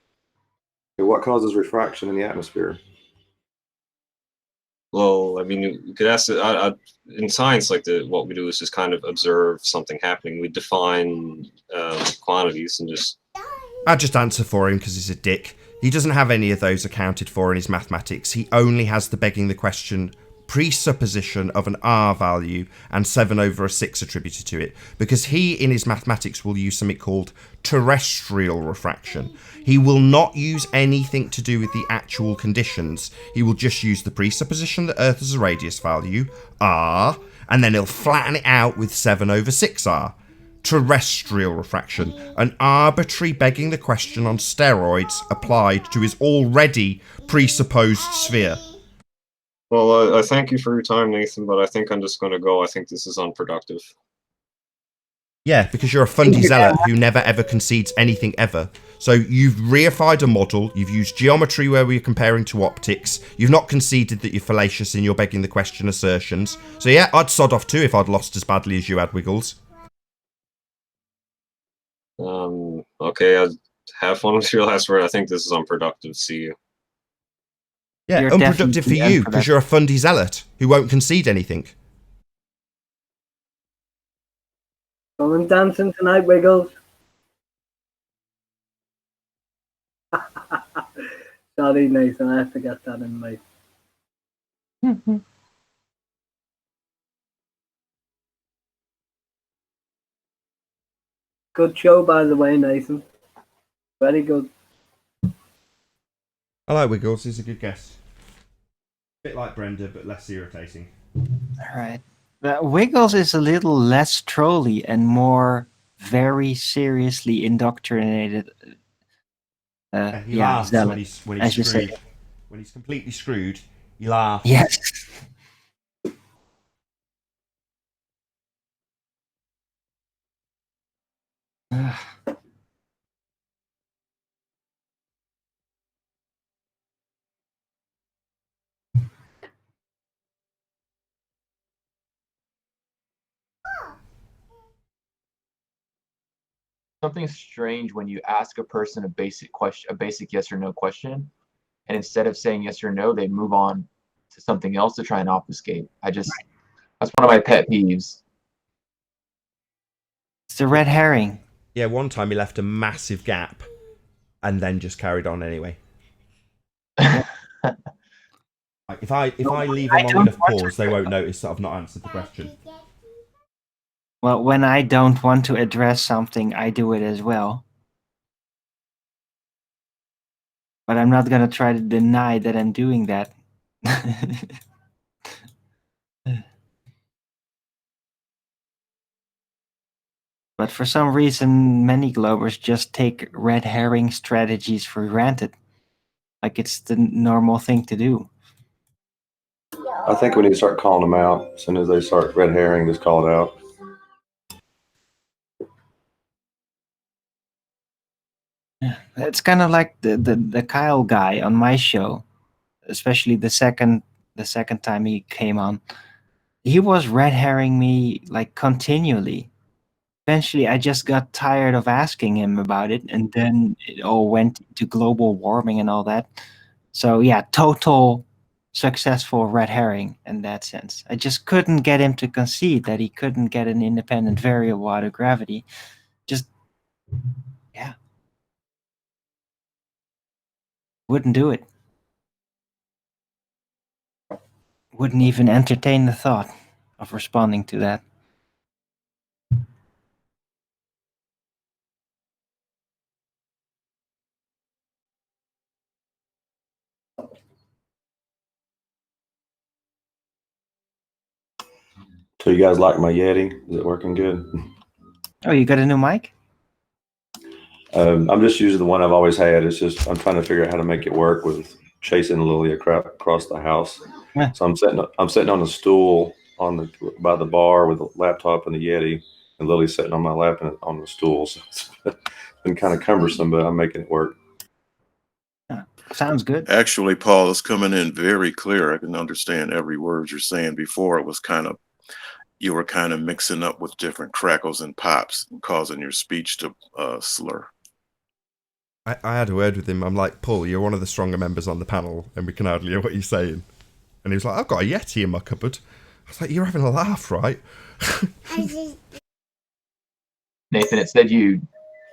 Okay, what causes refraction in the atmosphere? Well, I mean, you could ask in science, like what we do is just kind of observe something happening. We define quantities and just... I'll just answer for him because he's a dick. He doesn't have any of those accounted for in his mathematics. He only has the begging the question presupposition of an R value and 7/6 attributed to it, because he in his mathematics will use something called terrestrial refraction. He will not use anything to do with the actual conditions. He will just use the presupposition that Earth has a radius value, R, and then he'll flatten it out with 7/6R. Terrestrial refraction, an arbitrary begging the question on steroids applied to his already presupposed sphere. Well, I thank you for your time, Nathan, but I think I'm just going to go. I think this is unproductive. Yeah, because you're a fundy zealot who never ever concedes anything ever. So you've reified a model, you've used geometry where we're comparing to optics, you've not conceded that you're fallacious in your begging the question assertions. So yeah, I'd sod off too if I'd lost as badly as you had, Wiggles. Okay, I'd have fun with your last word. I think this is unproductive. See you. Yeah, You're unproductive for definitely you, because you're a fundy zealot who won't concede anything. Going dancing tonight, Wiggles. Sorry, Nathan, I have to get that in, mate. Good show, by the way, Nathan. Very good. I like Wiggles, he's a good guest. A bit like Brenda, but less irritating. Alright. Wiggles is a little less trolly and more very seriously indoctrinated. He laughs zealot, when as you he's say. screwed. When he's completely screwed, he laughs. Yes. Something strange when you ask a person a basic question, a basic yes or no question, and instead of saying yes or no, they move on to something else to try and obfuscate. That's one of my pet peeves. It's the red herring. Yeah, one time he left a massive gap and then just carried on anyway. Like if I leave a long enough pause, they won't notice that I've not answered the question. Well, when I don't want to address something, I do it as well. But I'm not going to try to deny that I'm doing that. But for some reason, many Globers just take red herring strategies for granted. Like it's the normal thing to do. I think we need to start calling them out. As soon as they start red herring, just call it out. It's kind of like the Kyle guy on my show, especially the second time he came on. He was red herring me like continually. Eventually, I just got tired of asking him about it, and then it all went to global warming and all that. So yeah, total successful red herring in that sense. I just couldn't get him to concede that he couldn't get an independent variable out of gravity. Just yeah. Wouldn't do it. Wouldn't even entertain the thought of responding to that. So you guys like my Yeti? Is it working good? Oh, you got a new mic? I'm just using the one I've always had. It's just I'm trying to figure out how to make it work with chasing Lily across the house. Yeah. So I'm sitting on a stool by the bar with a laptop and the Yeti, and Lily's sitting on my lap and on the stool. So it's been kind of cumbersome, but I'm making it work. Yeah, sounds good. Actually, Paul, it's coming in very clear. I can understand every word you're saying. Before it was you were kind of mixing up with different crackles and pops and causing your speech to slur. I had a word with him. I'm like, Paul, you're one of the stronger members on the panel, and we can hardly hear what you're saying. And he was like, I've got a Yeti in my cupboard. I was like, you're having a laugh, right? Nathan, it said you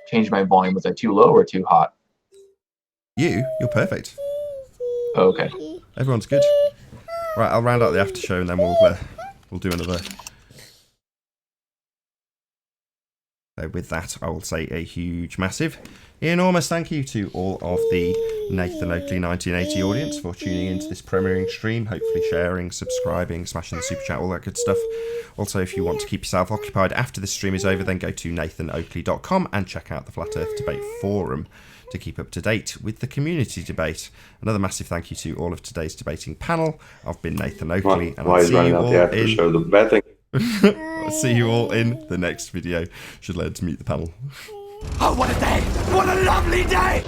changed my volume. Was that too low or too hot? You're perfect. Oh, okay. Everyone's good. Right, I'll round out the after show and then we'll do another. So with that, I will say a huge, massive, enormous thank you to all of the Nathan Oakley 1980 audience for tuning into this premiering stream, hopefully sharing, subscribing, smashing the super chat, all that good stuff. Also, if you want to keep yourself occupied after this stream is over, then go to nathanoakley.com and check out the Flat Earth Debate Forum to keep up to date with the community debate. Another massive thank you to all of today's debating panel. I've been Nathan Oakley, and I'll see you all in... The bad thing. I'll see you all in the next video. Should learn to meet the panel. Oh, what a day! What a lovely day!